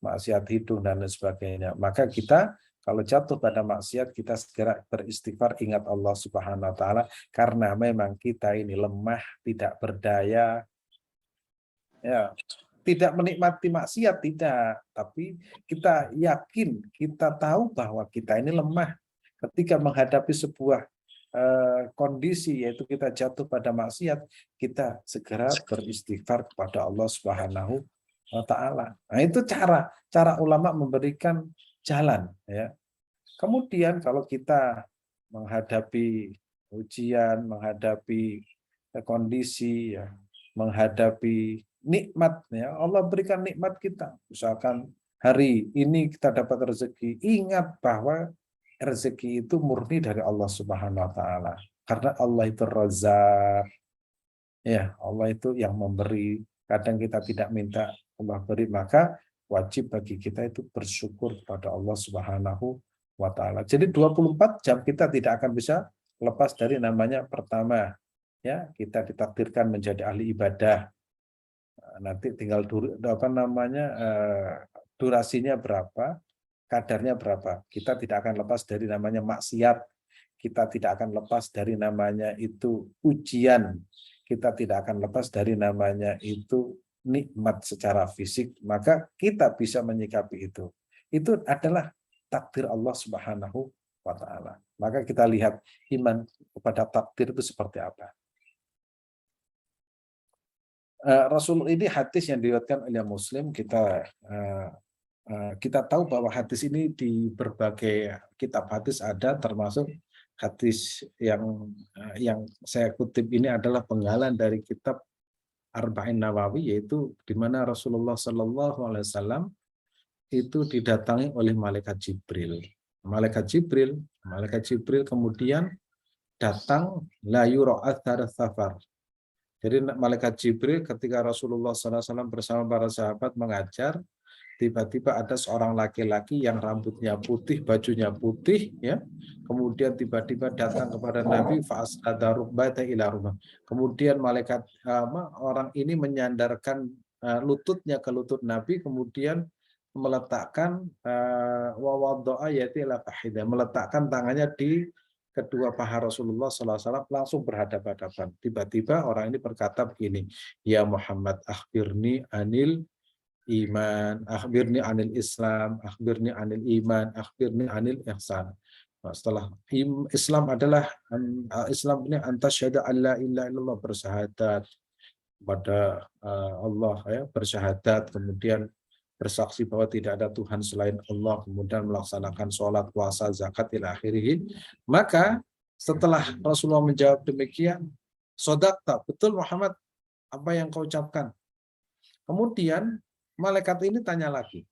maksiat hidung, dan lain sebagainya. Maka kita kalau jatuh pada maksiat, kita segera beristighfar, ingat Allah Subhanahu wa Ta'ala, karena memang kita ini lemah, tidak berdaya, ya, tidak menikmati maksiat, tidak, tapi kita yakin, kita tahu bahwa kita ini lemah ketika menghadapi sebuah kondisi, yaitu kita jatuh pada maksiat, kita segera beristighfar kepada Allah Subhanahu wa Ta'ala. Nah, itu cara ulama memberikan jalan, ya. Kemudian kalau kita menghadapi ujian, menghadapi kondisi, ya, menghadapi nikmat, ya, Allah berikan nikmat kita. Misalkan hari ini kita dapat rezeki, ingat bahwa rezeki itu murni dari Allah Subhanahu wa Ta'ala. Karena Allah itu Razzaq. Ya, Allah itu yang memberi. Kadang kita tidak minta, Allah beri, maka wajib bagi kita itu bersyukur kepada Allah Subhanahu wa Ta'ala. Jadi 24 jam kita tidak akan bisa lepas dari namanya pertama, ya, kita ditakdirkan menjadi ahli ibadah. Nanti tinggal durasinya berapa, kadarnya berapa. Kita tidak akan lepas dari namanya maksiat. Kita tidak akan lepas dari namanya itu ujian. Kita tidak akan lepas dari namanya itu nikmat secara fisik. Maka kita bisa menyikapi itu. Itu adalah takdir Allah Subhanahu wa Ta'ala. Maka kita lihat iman kepada takdir itu seperti apa. Rasul ini hadis yang diriwayatkan oleh Muslim, kita tahu bahwa hadis ini di berbagai kitab hadis ada, termasuk hadis yang saya kutip ini adalah penggalan dari kitab Arba'in Nawawi, yaitu di mana Rasulullah SAW itu didatangi oleh malaikat Jibril. Malaikat Jibril kemudian datang la yura athar safar. Jadi malaikat Jibril ketika Rasulullah SAW bersama para sahabat mengajar, tiba-tiba ada seorang laki-laki yang rambutnya putih, bajunya putih, ya. Kemudian tiba-tiba datang kepada Nabi, fa'as'ada rukbata ila rumah. Kemudian orang ini menyandarkan lututnya ke lutut Nabi, kemudian meletakkan meletakkan tangannya di kedua paha Rasulullah SAW, langsung berhadapan-hadapan. Tiba-tiba orang ini berkata begini, ya Muhammad, akhbirni anil iman, akhbirni anil Islam, akhbirni anil iman, akhbirni anil ihsan. Nah, setelah Islam adalah Islam ini antasyhadu alla ilaha illallah, bersyahadat pada Allah, ya, bersyahadat, kemudian bersaksi bahwa tidak ada Tuhan selain Allah, kemudian melaksanakan sholat, puasa, zakat, ila akhirih. Maka setelah Rasulullah menjawab demikian, sodaqta, betul Muhammad apa yang kau ucapkan. Kemudian malaikat ini tanya lagi,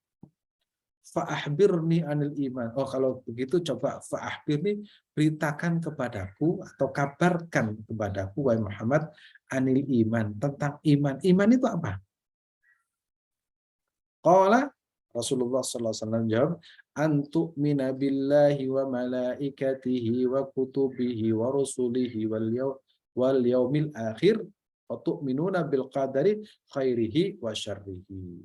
fa'ahbirni anil iman. Oh, kalau begitu coba fa'ahbirni, beritakan kepadaku atau kabarkan kepadaku, wahai Muhammad, anil iman, tentang iman. Iman itu apa? Qala, Rasulullah SAW jawab, antu'mina billahi wa malaikatihi wa kutubihi wa rusulihi wal yaumil akhir wa tu'minuna bil qadari khairihi wa syarrihi.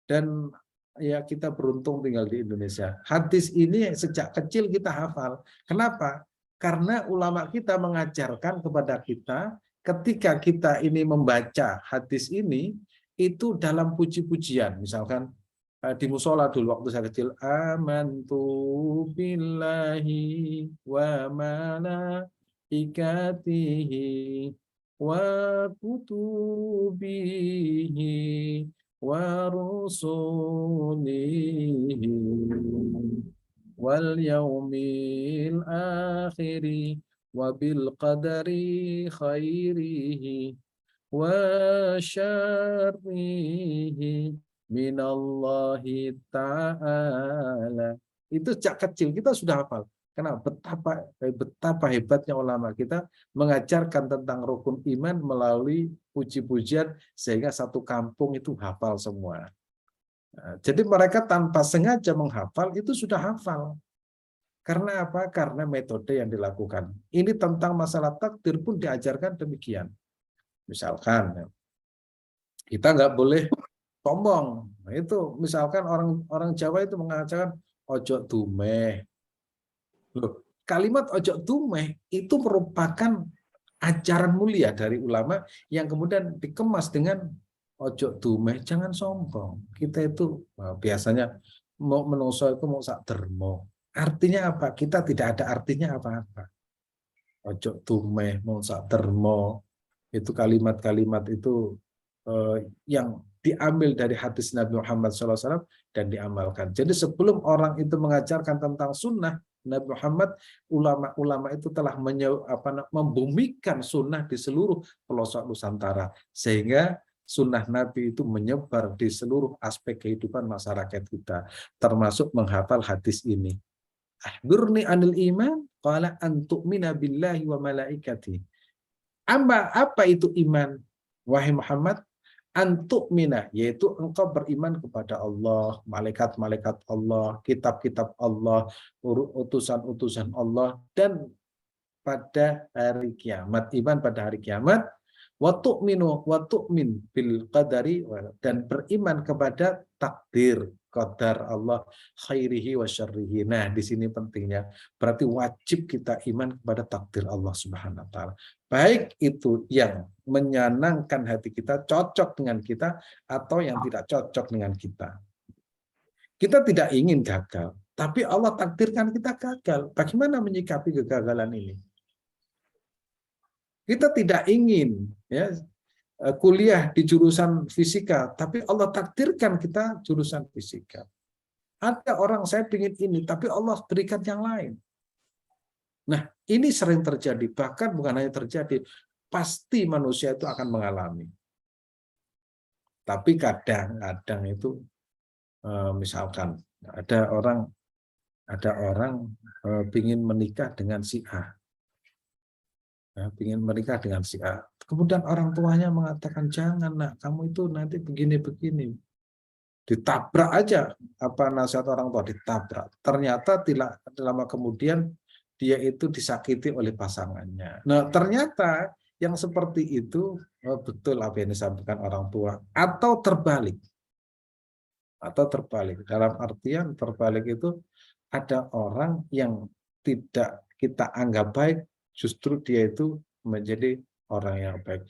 Dan ya, kita beruntung tinggal di Indonesia. Hadis ini sejak kecil kita hafal. Kenapa? Karena ulama kita mengajarkan kepada kita, ketika kita ini membaca hadis ini, itu dalam puji-pujian. Misalkan di musola dulu waktu saya kecil, amantu billahi wa malaikatihi wa kutubihi wa rusulihi wal yaumil akhiri wa bil qadari khairihi wa syarrihi minallahi ta'ala. Itu sejak kecil kita sudah hafal. Kenapa? Betapa hebatnya ulama kita mengajarkan tentang rukun iman melalui puji-pujian sehingga satu kampung itu hafal semua. Nah, jadi mereka tanpa sengaja menghafal itu sudah hafal. Karena apa? Karena metode yang dilakukan. Ini tentang masalah takdir pun diajarkan demikian. Misalkan kita nggak boleh sombong. Nah, itu misalkan orang Jawa itu mengajarkan ojo dumeh. Loh, kalimat ojo dumeh itu merupakan ajaran mulia dari ulama yang kemudian dikemas dengan ojo dumeh, jangan sombong. Kita itu biasanya mau menungso itu mau sak dermo. Artinya apa? Kita tidak ada artinya apa-apa. Ojo dumeh, mau sak dermo. Itu kalimat-kalimat itu yang diambil dari hadis Nabi Muhammad SAW dan diamalkan. Jadi sebelum orang itu mengajarkan tentang sunnah, Nabi Muhammad, ulama-ulama itu telah membumikan sunnah di seluruh pelosok Nusantara. Sehingga sunnah Nabi itu menyebar di seluruh aspek kehidupan masyarakat kita. Termasuk menghafal hadis ini. Akhbirni anil iman, qala an tu'mina billahi wa malaikati. Apa itu iman? Wahai Muhammad, antu'mina, yaitu engkau beriman kepada Allah, malaikat-malaikat Allah, kitab-kitab Allah, utusan-utusan Allah, dan pada hari kiamat, iman pada hari kiamat, wa tu'min bil qadari, dan beriman kepada takdir, qadar Allah, khairihi wa syarrihi. Nah, di sini pentingnya, berarti wajib kita iman kepada takdir Allah Subhanahu wa taala. Baik itu yang menyenangkan hati kita, cocok dengan kita, atau yang tidak cocok dengan kita. Kita tidak ingin gagal, tapi Allah takdirkan kita gagal. Bagaimana menyikapi kegagalan ini? Kita tidak ingin ya kuliah di jurusan fisika, tapi Allah takdirkan kita jurusan fisika. Ada orang saya ingin ini, tapi Allah berikan yang lain. Nah, ini sering terjadi, bahkan bukan hanya terjadi, pasti manusia itu akan mengalami. Tapi kadang-kadang itu, misalkan ada orang ingin menikah dengan si A, ingin menikah dengan si A. Kemudian orang tuanya mengatakan jangan nak, kamu itu nanti begini-begini. Ditabrak aja nasihat orang tua, ditabrak. Ternyata tidak lama kemudian dia itu disakiti oleh pasangannya. Nah, ternyata yang seperti itu betul apa yang disampaikan orang tua, atau terbalik. Dalam artian terbalik itu ada orang yang tidak kita anggap baik, justru dia itu menjadi orang yang baik.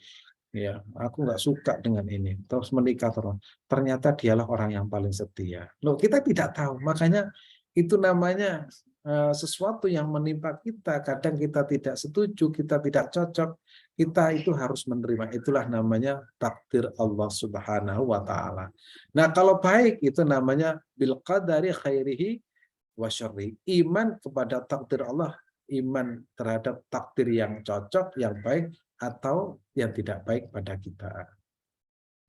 Ya, aku nggak suka dengan ini. Terus menikah terus. Ternyata dialah orang yang paling setia. Loh, kita tidak tahu. Makanya itu namanya sesuatu yang menimpa kita. Kadang kita tidak setuju, kita tidak cocok. Kita itu harus menerima. Itulah namanya takdir Allah Subhanahu wa taala. Nah, kalau baik itu namanya bil qadari khairihi wa syarri. Iman kepada takdir Allah, iman terhadap takdir yang cocok, yang baik, atau yang tidak baik pada kita.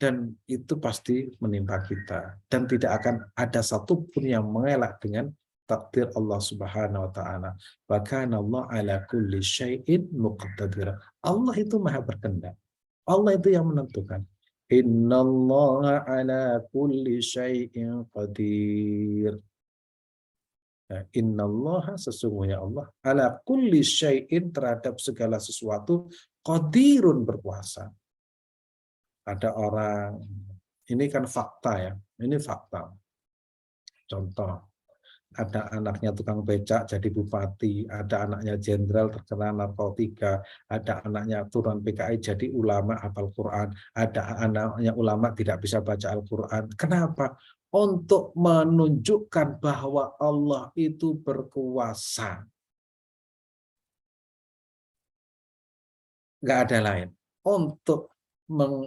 Dan itu pasti menimpa kita. Dan tidak akan ada satupun yang mengelak dengan takdir Allah Subhanahu wa taala. Wa kana Allah ala kulli syai'in muqtadir. Allah itu maha berkehendak. Allah itu yang menentukan. Innallaha ala kulli syai'in qadir. Innallaha, sesungguhnya Allah, ala kulli syai'in, terhadap segala sesuatu, qadirun, berkuasa. Ada orang, ini kan fakta ya, ini fakta. Contoh, ada anaknya tukang becak jadi bupati, ada anaknya jenderal terkena narkotika, ada anaknya turun PKI jadi ulama hafal Quran, ada anaknya ulama tidak bisa baca Al-Quran. Kenapa? Untuk menunjukkan bahwa Allah itu berkuasa. Nggak ada lain. Untuk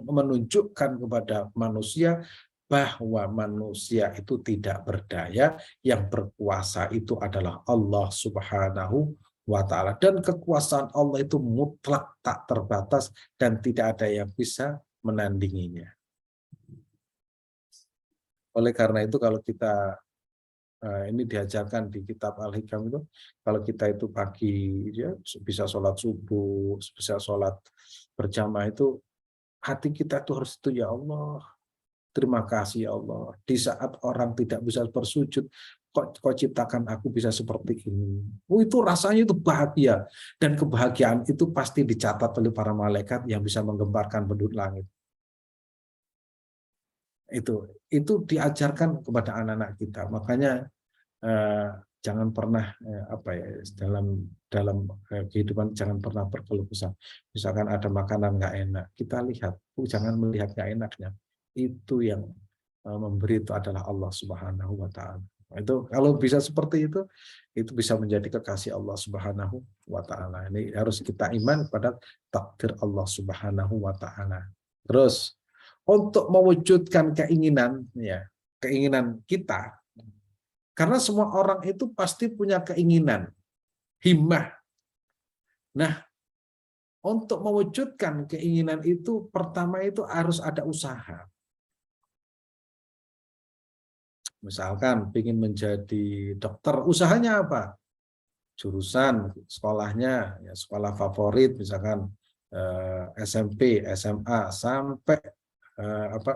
menunjukkan kepada manusia bahwa manusia itu tidak berdaya, yang berkuasa itu adalah Allah Subhanahu wa ta'ala. Dan kekuasaan Allah itu mutlak, tak terbatas, dan tidak ada yang bisa menandinginya. Oleh karena itu kalau kita ini diajarkan di kitab Al-Hikam itu, kalau kita itu pagi ya, bisa sholat subuh, bisa sholat berjamaah itu, hati kita itu harus itu, ya Allah, terima kasih ya Allah. Di saat orang tidak bisa bersujud, kok ciptakan aku bisa seperti ini. Oh, itu rasanya itu bahagia. Dan kebahagiaan itu pasti dicatat oleh para malaikat yang bisa menggemparkan penduduk langit. Itu diajarkan kepada anak-anak kita. Makanya jangan pernah dalam kehidupan jangan pernah berkeluh kesah. Misalkan ada makanan nggak enak, kita lihat, jangan melihat nggak enaknya. Itu yang memberi itu adalah Allah Subhanahu wa Ta'ala. Itu kalau bisa seperti itu bisa menjadi kekasih Allah Subhanahu wa Ta'ala. Ini harus kita iman pada takdir Allah Subhanahu wa Ta'ala. Terus untuk mewujudkan keinginan kita, karena semua orang itu pasti punya keinginan, himmah. Nah, untuk mewujudkan keinginan itu, pertama itu harus ada usaha. Misalkan ingin menjadi dokter, usahanya apa? Jurusan, sekolahnya, ya, sekolah favorit, misalkan SMP, SMA, sampai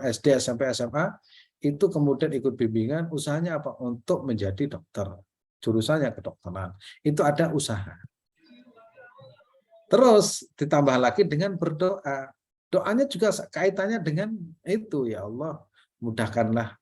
SD, SMP, SMA, itu kemudian ikut bimbingan, usahanya apa? Untuk menjadi dokter, jurusannya kedokteran. Itu ada usaha. Terus ditambah lagi dengan berdoa. Doanya juga kaitannya dengan itu, ya Allah, mudahkanlah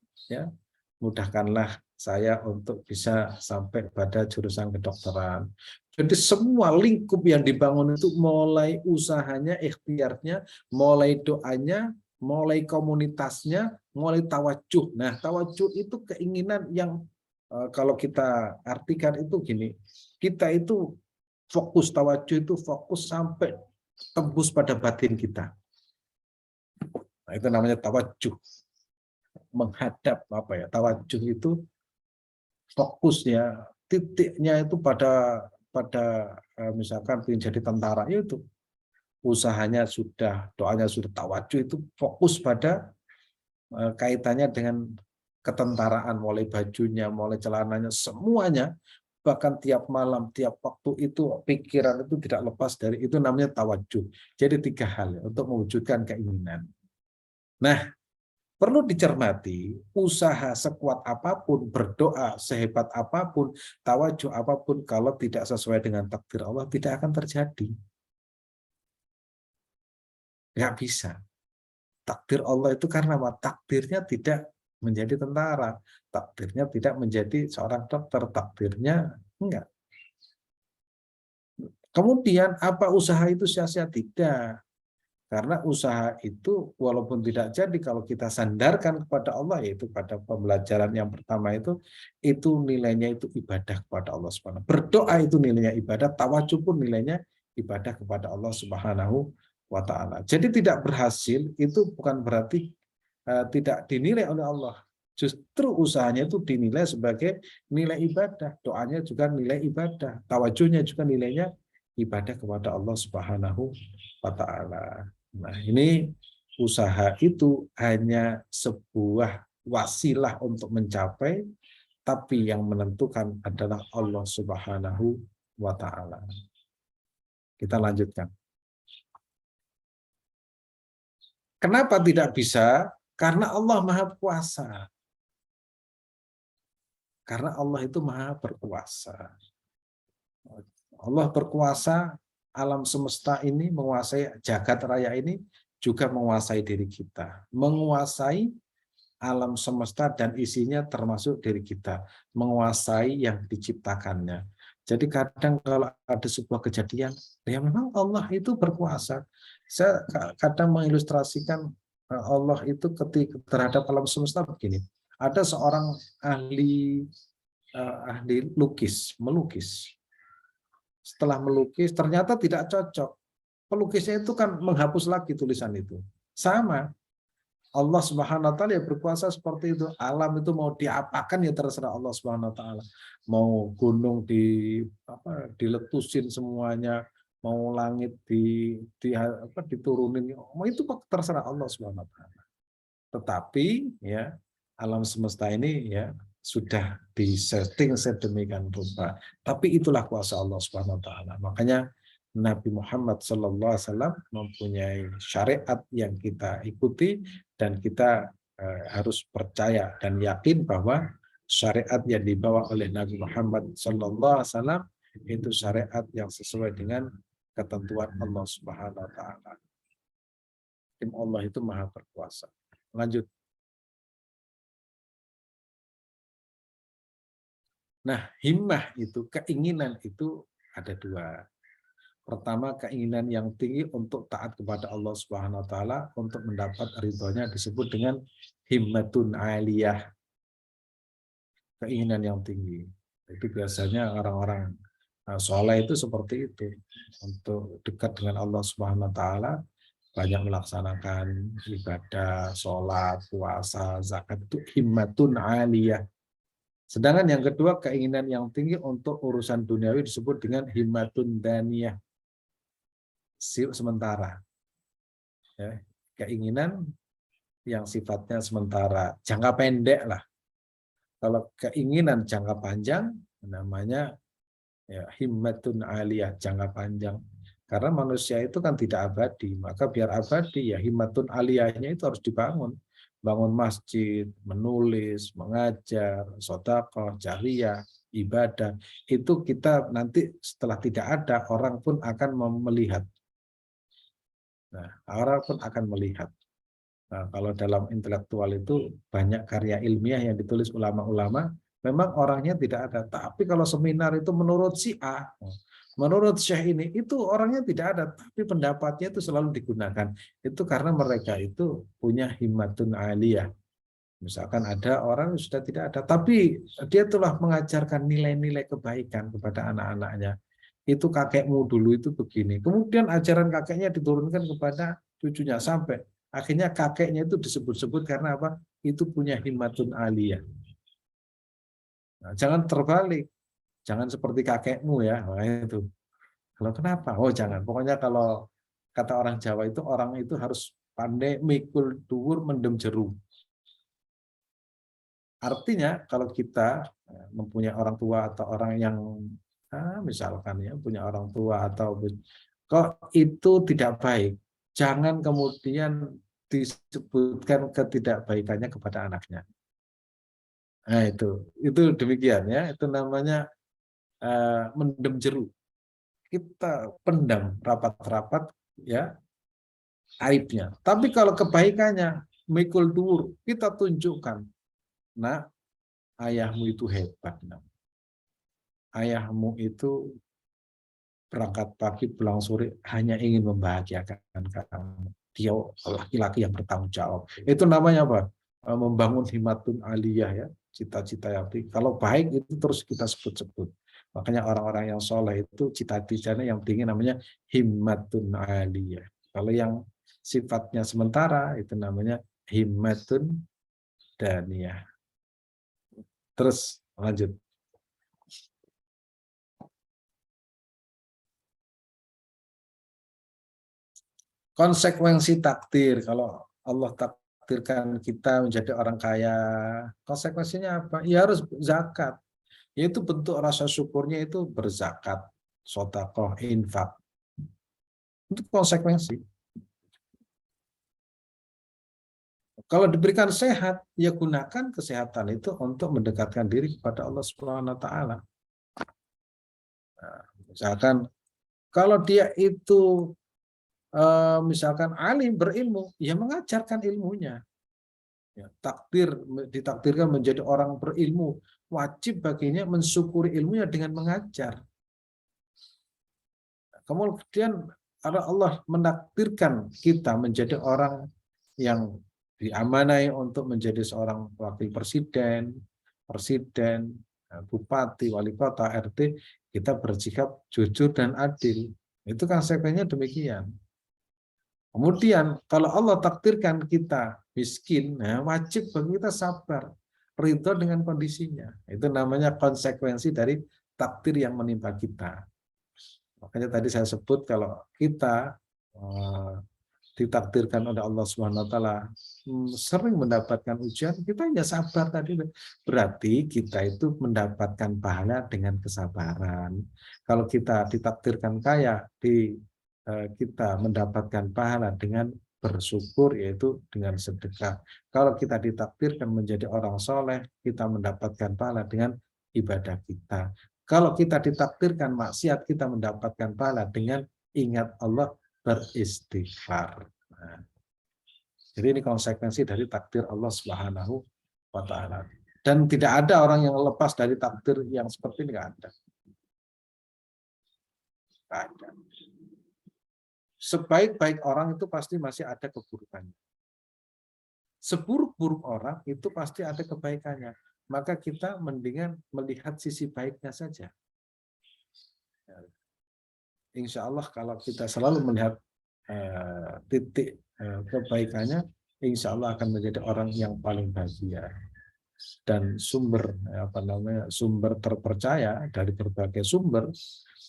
saya untuk bisa sampai pada jurusan kedokteran. Jadi semua lingkup yang dibangun itu mulai usahanya, ikhtiarnya, mulai doanya, mulai komunitasnya, mulai tawajuh. Nah, tawajuh itu keinginan yang kalau kita artikan itu gini, kita itu fokus, tawajuh itu fokus sampai tembus pada batin kita. Nah, itu namanya tawajuh. Menghadap tawajuh itu fokus ya, titiknya itu pada misalkan ingin jadi tentara, itu usahanya sudah, doanya sudah, tawajuh itu fokus pada kaitannya dengan ketentaraan, mulai bajunya, mulai celananya, semuanya, bahkan tiap malam, tiap waktu itu pikiran itu tidak lepas dari itu, namanya tawajuh. Jadi 3 hal untuk mewujudkan keinginan. Nah, perlu dicermati, usaha sekuat apapun, berdoa sehebat apapun, tawajuh apapun, kalau tidak sesuai dengan takdir Allah, tidak akan terjadi. Nggak bisa. Takdir Allah itu karena takdirnya tidak menjadi tentara, takdirnya tidak menjadi seorang dokter, takdirnya enggak. Kemudian apa usaha itu sia-sia? Tidak. Karena usaha itu walaupun tidak jadi, kalau kita sandarkan kepada Allah, yaitu pada pembelajaran yang pertama itu nilainya itu ibadah kepada Allah Subhanahu. Berdoa itu nilainya ibadah, tawajuh pun nilainya ibadah kepada Allah Subhanahu wa Ta'ala. Jadi tidak berhasil itu bukan berarti tidak dinilai oleh Allah. Justru usahanya itu dinilai sebagai nilai ibadah, doanya juga nilai ibadah, tawajuhnya juga nilainya ibadah kepada Allah Subhanahu wa Ta'ala. Nah, ini usaha itu hanya sebuah wasilah untuk mencapai, tapi yang menentukan adalah Allah Subhanahu wa Ta'ala. Kita lanjutkan. Kenapa tidak bisa? Karena Allah Maha Kuasa. Karena Allah itu Maha Berkuasa. Allah berkuasa, alam semesta ini, menguasai jagat raya ini, juga menguasai diri kita. Menguasai alam semesta dan isinya termasuk diri kita. Menguasai yang diciptakannya. Jadi kadang kalau ada sebuah kejadian, ya memang Allah itu berkuasa. Saya kadang mengilustrasikan Allah itu ketika terhadap alam semesta begini. Ada seorang ahli melukis. Setelah melukis ternyata tidak cocok. Pelukisnya itu kan menghapus lagi tulisan itu. Sama. Allah Subhanahu wa taala ya berkuasa seperti itu. Alam itu mau diapakan ya terserah Allah Subhanahu wa taala. Mau gunung diletusin semuanya, mau langit diturunin, mau itu terserah Allah Subhanahu wa taala. Tetapi ya alam semesta ini ya sudah disetting sedemikian rupa. Tapi itulah kuasa Allah Subhanahu wa taala. Makanya Nabi Muhammad SAW mempunyai syariat yang kita ikuti dan kita harus percaya dan yakin bahwa syariat yang dibawa oleh Nabi Muhammad SAW itu syariat yang sesuai dengan ketentuan Allah Subhanahu wa taala. Allah itu maha berkuasa. Lanjut. Nah, himmah itu, keinginan itu ada dua. Pertama, keinginan yang tinggi untuk taat kepada Allah Subhanahu wa taala untuk mendapat ridhonya disebut dengan himmatun aliyah. Keinginan yang tinggi. Itu biasanya orang-orang soleh itu seperti itu. Untuk dekat dengan Allah Subhanahu wa taala, banyak melaksanakan ibadah, sholat, puasa, zakat, itu himmatun aliyah. Sedangkan yang kedua, keinginan yang tinggi untuk urusan duniawi disebut dengan himmatun daniyah. Sementara. Ya, keinginan yang sifatnya sementara, jangka pendek lah. Kalau keinginan jangka panjang, namanya ya, himmatun aliyah, jangka panjang. Karena manusia itu kan tidak abadi, maka biar abadi ya himmatun aliyahnya itu harus dibangun. Bangun masjid, menulis, mengajar, sedekah, jariyah, ibadah. Itu kita nanti setelah tidak ada, orang pun akan melihat. Nah, orang pun akan melihat. Nah, kalau dalam intelektual itu banyak karya ilmiah yang ditulis ulama-ulama, memang orangnya tidak ada. Tapi kalau seminar itu menurut si A, menurut Syekh ini, itu orangnya tidak ada. Tapi pendapatnya itu selalu digunakan. Itu karena mereka itu punya himmatun aliyah. Misalkan ada orang yang sudah tidak ada, tapi dia telah mengajarkan nilai-nilai kebaikan kepada anak-anaknya. Itu kakekmu dulu itu begini. Kemudian ajaran kakeknya diturunkan kepada cucunya sampai akhirnya kakeknya itu disebut-sebut karena apa? Itu punya himmatun aliyah. Nah, jangan terbalik. Jangan seperti kakekmu ya. Nah, itu. Kalau kenapa? Oh, jangan. Pokoknya kalau kata orang Jawa itu orang itu harus pandai mikul dhuwur mendem jeru. Artinya kalau kita mempunyai orang tua atau orang yang misalkan ya punya orang tua atau kok itu tidak baik, jangan kemudian disebutkan ketidakbaikannya kepada anaknya. Nah itu demikian ya, itu namanya mendem jeru. Kita pendam rapat-rapat ya aibnya. Tapi kalau kebaikannya mikul dhuwur, kita tunjukkan. Nah, ayahmu itu hebat. Nah. Ayahmu itu berangkat pagi pulang sore hanya ingin membahagiakan kamu. Dia laki-laki yang bertanggung jawab. Itu namanya apa? Membangun himmatun aliyah ya, cita-cita yang tinggi. Kalau baik itu terus kita sebut-sebut. Makanya orang-orang yang soleh itu cita-citanya yang tinggi namanya himmatun aliyah. Kalau yang sifatnya sementara itu namanya himmatun daniyah. Terus lanjut. Konsekuensi takdir, kalau Allah takdirkan kita menjadi orang kaya, konsekuensinya apa? Ya harus zakat. Yaitu bentuk rasa syukurnya itu berzakat, sedekah, infak. Itu konsekuensi. Kalau diberikan sehat, ya gunakan kesehatan itu untuk mendekatkan diri kepada Allah Subhanahu wa taala. Nah, misalkan kalau dia itu misalkan alim berilmu, ya mengajarkan ilmunya. Ya, ditakdirkan menjadi orang berilmu, wajib baginya mensyukuri ilmunya dengan mengajar. Kemudian Allah menakdirkan kita menjadi orang yang diamanai untuk menjadi seorang wakil presiden, bupati, wali kota, RT, kita bersikap jujur dan adil. Itu konsekuensinya demikian. Kemudian kalau Allah takdirkan kita miskin, nah wajib bagi kita sabar, ridho dengan kondisinya. Itu namanya konsekuensi dari takdir yang menimpa kita. Makanya tadi saya sebut kalau kita ditakdirkan oleh Allah Subhanahu wa taala sering mendapatkan ujian, kita ya sabar tadi. Berarti kita itu mendapatkan pahala dengan kesabaran. Kalau kita ditakdirkan kaya, kita mendapatkan pahala dengan bersyukur, yaitu dengan sedekah. Kalau kita ditakdirkan menjadi orang soleh, kita mendapatkan pahala dengan ibadah kita. Kalau kita ditakdirkan maksiat, kita mendapatkan pahala dengan ingat Allah, beristighfar. Nah, jadi ini konsekuensi dari takdir Allah Subhanahu wa taala. Dan tidak ada orang yang lepas dari takdir yang seperti ini, enggak ada. Enggak ada. Sebaik-baik orang itu pasti masih ada keburukannya. Seburuk-buruk orang itu pasti ada kebaikannya. Maka kita mendingan melihat sisi baiknya saja. Insya Allah kalau kita selalu melihat titik kebaikannya, insya Allah akan menjadi orang yang paling bahagia. Dan sumber sumber terpercaya dari berbagai sumber,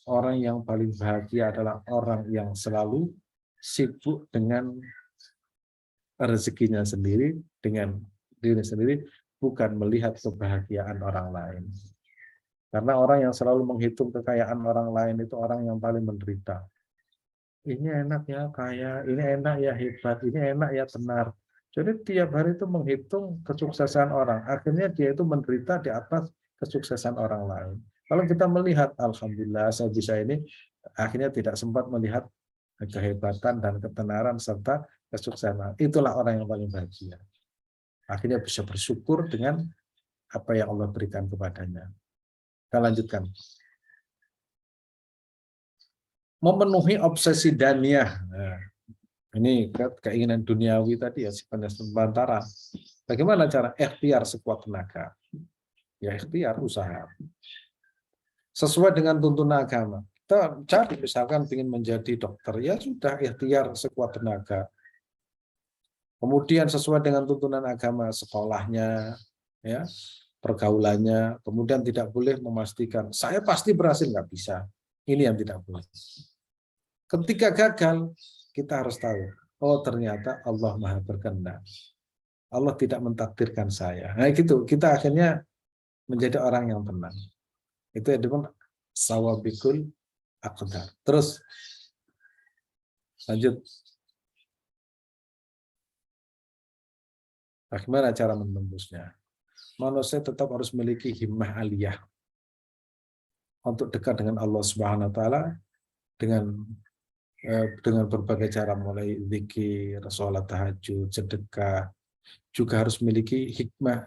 orang yang paling bahagia adalah orang yang selalu sibuk dengan rezekinya sendiri, dengan diri sendiri, bukan melihat kebahagiaan orang lain. Karena orang yang selalu menghitung kekayaan orang lain itu orang yang paling menderita. Ini enak ya kaya, ini enak ya hebat, ini enak ya tenar. Jadi tiap hari itu menghitung kesuksesan orang. Akhirnya dia itu menderita di atas kesuksesan orang lain. Kalau kita melihat, alhamdulillah saya bisa ini, akhirnya tidak sempat melihat kehebatan dan ketenaran serta kesuksesan. Itulah orang yang paling bahagia. Akhirnya bisa bersyukur dengan apa yang Allah berikan kepadanya. Kita lanjutkan. Memenuhi obsesi daniyah. Nah, ini keinginan duniawi tadi ya, sifatnya sementara. Bagaimana cara ikhtiar sekuat tenaga? Ya ikhtiar, usaha. Sesuai dengan tuntunan agama. Kita cari misalkan ingin menjadi dokter, ya sudah ikhtiar sekuat tenaga. Kemudian sesuai dengan tuntunan agama, sekolahnya, ya, pergaulannya, kemudian tidak boleh memastikan saya pasti berhasil, nggak bisa. Ini yang tidak boleh. Ketika gagal, kita harus tahu, oh ternyata Allah Maha berkehendak. Allah tidak mentakdirkan saya. Nah gitu, kita akhirnya menjadi orang yang tenang. Itu yang disebut sawabikul aqdar. Terus lanjut. Bagaimana cara menembusnya? Manusia tetap harus memiliki himmah aliyah untuk dekat dengan Allah Subhanahu wa taala dengan berbagai cara, mulai zikir, sholat tahajud, sedekah, juga harus memiliki himmah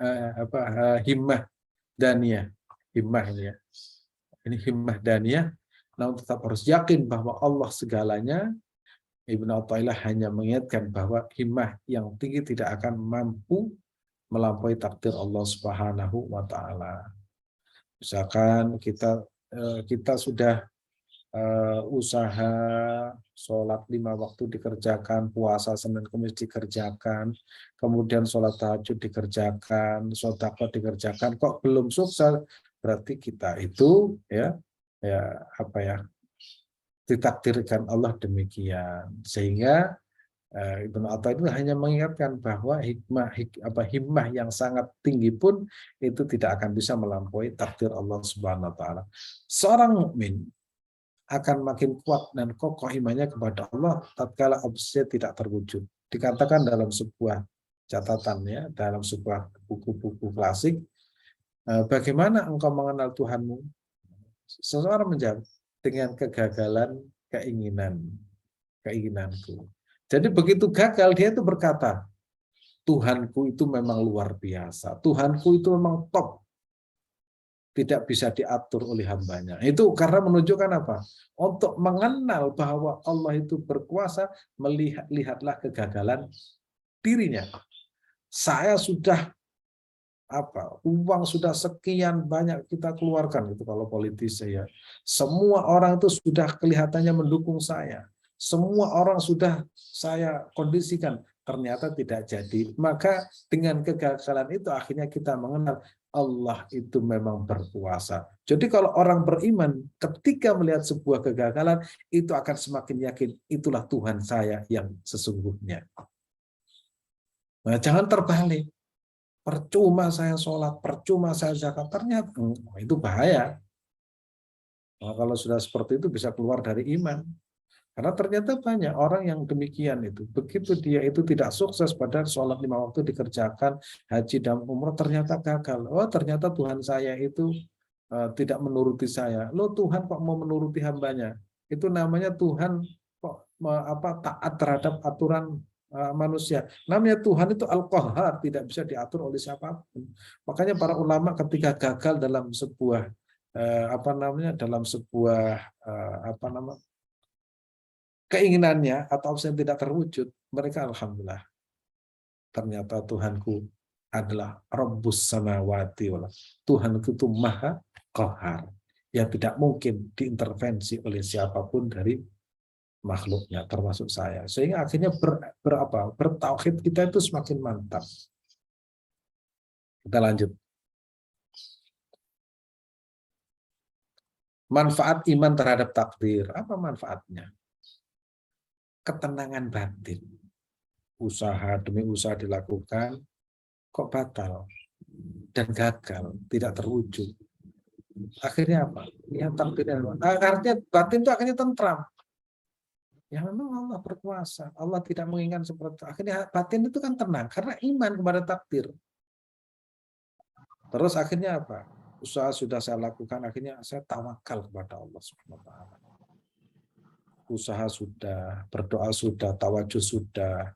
daniyah. Himmah ini ya. Ini himmah daniyah, namun tetap harus yakin bahwa Allah segalanya. Ibnu Athaillah hanya mengingatkan bahwa himmah yang tinggi tidak akan mampu melampaui takdir Allah Subhanahu wa taala. Misalkan kita sudah usaha sholat 5 waktu dikerjakan, puasa Senin Kamis dikerjakan, kemudian sholat tahajud dikerjakan, sedekah dikerjakan, kok belum sukses, berarti kita itu ditakdirkan Allah demikian. Sehingga Ibnu Athaillah itu hanya mengingatkan bahwa himmah yang sangat tinggi pun itu tidak akan bisa melampaui takdir Allah Subhanahu wa taala. Seorang mukmin akan makin kuat dan kokoh imannya kepada Allah tatkala obsesi tidak terwujud. Dikatakan dalam sebuah catatan ya, dalam sebuah buku-buku klasik, bagaimana engkau mengenal Tuhanmu? Seseorang menjawab, dengan kegagalan keinginanku. Jadi begitu gagal, dia itu berkata, Tuhanku itu memang luar biasa. Tuhanku itu memang top. Tidak bisa diatur oleh hambanya. Itu karena menunjukkan apa? Untuk mengenal bahwa Allah itu berkuasa, lihatlah kegagalan dirinya. Saya sudah uang sudah sekian banyak kita keluarkan, itu kalau politis ya. Semua orang itu sudah kelihatannya mendukung saya. semua orang sudah saya kondisikan, ternyata tidak jadi. Maka dengan kegagalan itu akhirnya kita mengenal Allah itu memang berkuasa. Jadi kalau orang beriman ketika melihat sebuah kegagalan itu akan semakin yakin itulah Tuhan saya yang sesungguhnya. Nah, jangan terbalik. Percuma saya sholat, percuma saya zakat, ternyata itu bahaya. Nah, kalau sudah seperti itu bisa keluar dari iman. Karena ternyata banyak orang yang demikian itu. Begitu dia itu tidak sukses pada sholat 5 waktu dikerjakan, haji dan umroh ternyata gagal. Oh ternyata Tuhan saya itu tidak menuruti saya. Loh Tuhan kok mau menuruti hambanya? Itu namanya Tuhan kok taat terhadap aturan manusia. Namanya Tuhan itu Al-Qahhar, tidak bisa diatur oleh siapapun. Makanya para ulama ketika gagal dalam sebuah dalam sebuah keinginannya atau yang tidak terwujud, mereka alhamdulillah ternyata Tuhanku adalah Rabbus samawati wal Tuhanku itu maha qahar yang tidak mungkin diintervensi oleh siapapun dari makhluknya termasuk saya, sehingga akhirnya bertauhid kita itu semakin mantap. Kita lanjut. Manfaat iman terhadap takdir, apa manfaatnya? Ketenangan batin. Usaha demi usaha dilakukan, kok batal dan gagal, tidak terwujud. Akhirnya apa? Ya takdirnya. Artinya batin itu akhirnya tentram. Ya memang Allah berkuasa. Allah tidak menginginkan seperti itu. Akhirnya batin itu kan tenang karena iman kepada takdir. Terus akhirnya apa? Usaha sudah saya lakukan, akhirnya saya tawakal kepada Allah Subhanahu wa taala. Usaha sudah, berdoa sudah, tawajuh sudah,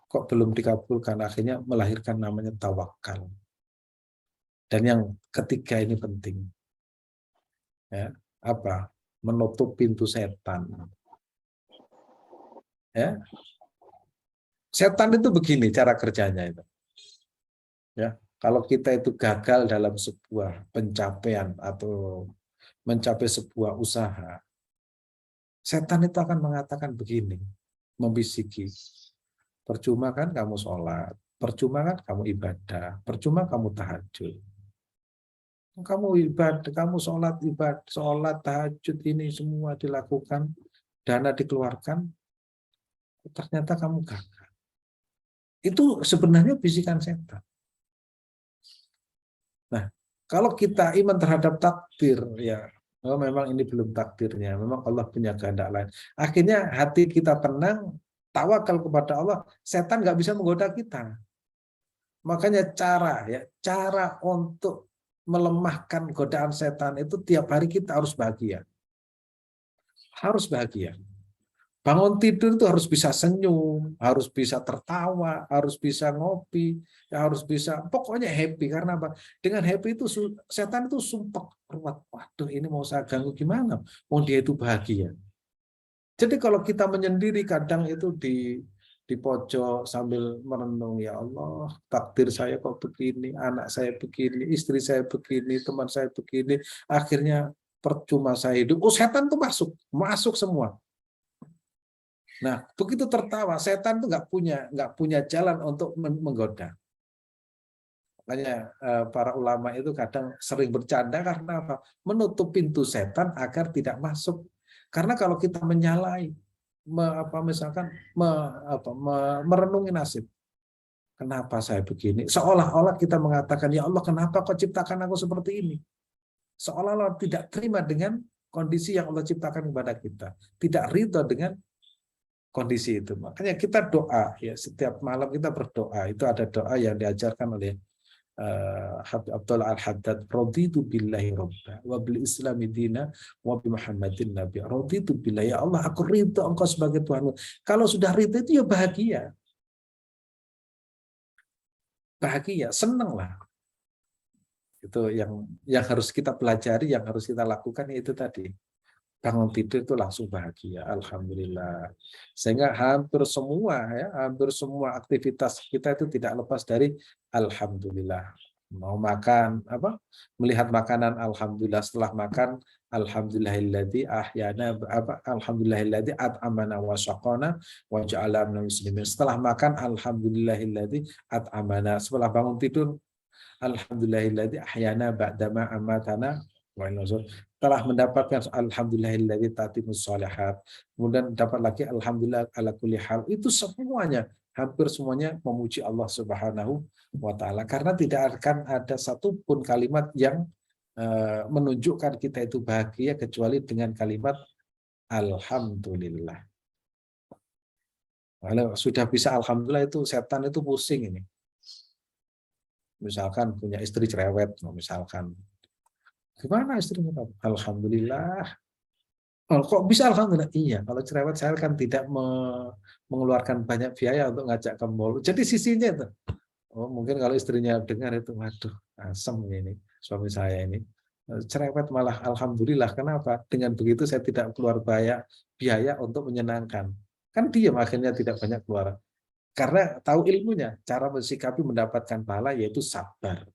kok belum dikabulkan, akhirnya melahirkan namanya tawakal. Dan yang ketiga ini penting, ya, menutup pintu setan. Ya, setan itu begini cara kerjanya itu. Ya, kalau kita itu gagal dalam sebuah pencapaian atau mencapai sebuah usaha, setan itu akan mengatakan begini, membisiki, percuma kan kamu sholat, percuma kan kamu ibadah, percuma kamu tahajud. Kamu ibadah, kamu sholat, tahajud ini semua dilakukan, dana dikeluarkan, ternyata kamu gagal. Itu sebenarnya bisikan setan. Nah, kalau kita iman terhadap takdir, ya, memang ini belum takdirnya, memang Allah punya kehendak lain. Akhirnya hati kita tenang, tawakal kepada Allah, setan nggak bisa menggoda kita. Makanya cara untuk melemahkan godaan setan itu tiap hari kita harus bahagia. Harus bahagia. Bangun tidur itu harus bisa senyum, harus bisa tertawa, harus bisa ngopi, harus bisa, pokoknya happy. Karena apa? Dengan happy itu setan itu sumpah kuat. Waduh, ini mau saya ganggu gimana? Mau dia itu bahagia. Jadi kalau kita menyendiri kadang itu di pojok sambil merenung, ya Allah, takdir saya kok begini, anak saya begini, istri saya begini, teman saya begini, akhirnya percuma saya hidup. Oh, setan tuh masuk semua. Nah, begitu tertawa, setan tuh nggak punya jalan untuk menggoda. Makanya para ulama itu kadang sering bercanda karena apa? Menutup pintu setan agar tidak masuk. Karena kalau kita menyalahi, merenungi nasib. Kenapa saya begini? Seolah-olah kita mengatakan, ya Allah, kenapa kau ciptakan aku seperti ini? Seolah-olah tidak terima dengan kondisi yang Allah ciptakan kepada kita. Tidak ridho dengan kondisi itu. Makanya kita doa, ya, setiap malam kita berdoa. Itu ada doa yang diajarkan oleh Abdullah Al-Haddad, raditu billahi robba wa bil islami dina wa bi Muhammadin nabi. Raditu billahi, ya Allah, aku ridho engkau sebagai Tuhanku. Kalau sudah ridho itu ya bahagia. Bahagia, senang lah. Itu yang harus kita pelajari, yang harus kita lakukan, itu tadi. Bangun tidur itu langsung bahagia, alhamdulillah. Sehingga hampir semua aktivitas kita itu tidak lepas dari alhamdulillah. mau makan apa, melihat makanan alhamdulillah, setelah makan alhamdulillahilladzi ahyana apa, alhamdulillahilladzi at'amana wa saqana wa ja'ala minal muslimin. Setelah makan alhamdulillahilladzi at'amana, setelah bangun tidur alhamdulillahilladzi ahyana ba'dama amatana wa ilaihi nusyur. Telah mendapatkan alhamdulillahilladzi tatimmus shalihat, kemudian dapat lagi alhamdulillah ala kulli hal. Itu semuanya, hampir semuanya memuji Allah Subhanahu wa taala, karena tidak akan ada satupun kalimat yang menunjukkan kita itu bahagia kecuali dengan kalimat alhamdulillah. Kalau sudah bisa alhamdulillah, itu setan itu pusing ini. Misalkan punya istri cerewet, misalkan gimana istrinya? Alhamdulillah. Oh, kok bisa alhamdulillah? Iya, kalau cerewet saya kan tidak mengeluarkan banyak biaya untuk ngajak ke mall. Jadi sisinya itu. Oh, mungkin kalau istrinya dengar itu, waduh, asem ini suami saya ini. Cerewet malah alhamdulillah. Kenapa? Dengan begitu saya tidak keluar biaya untuk menyenangkan. Kan diam, akhirnya tidak banyak keluar. Karena tahu ilmunya, cara mensikapi mendapatkan pahala yaitu sabar.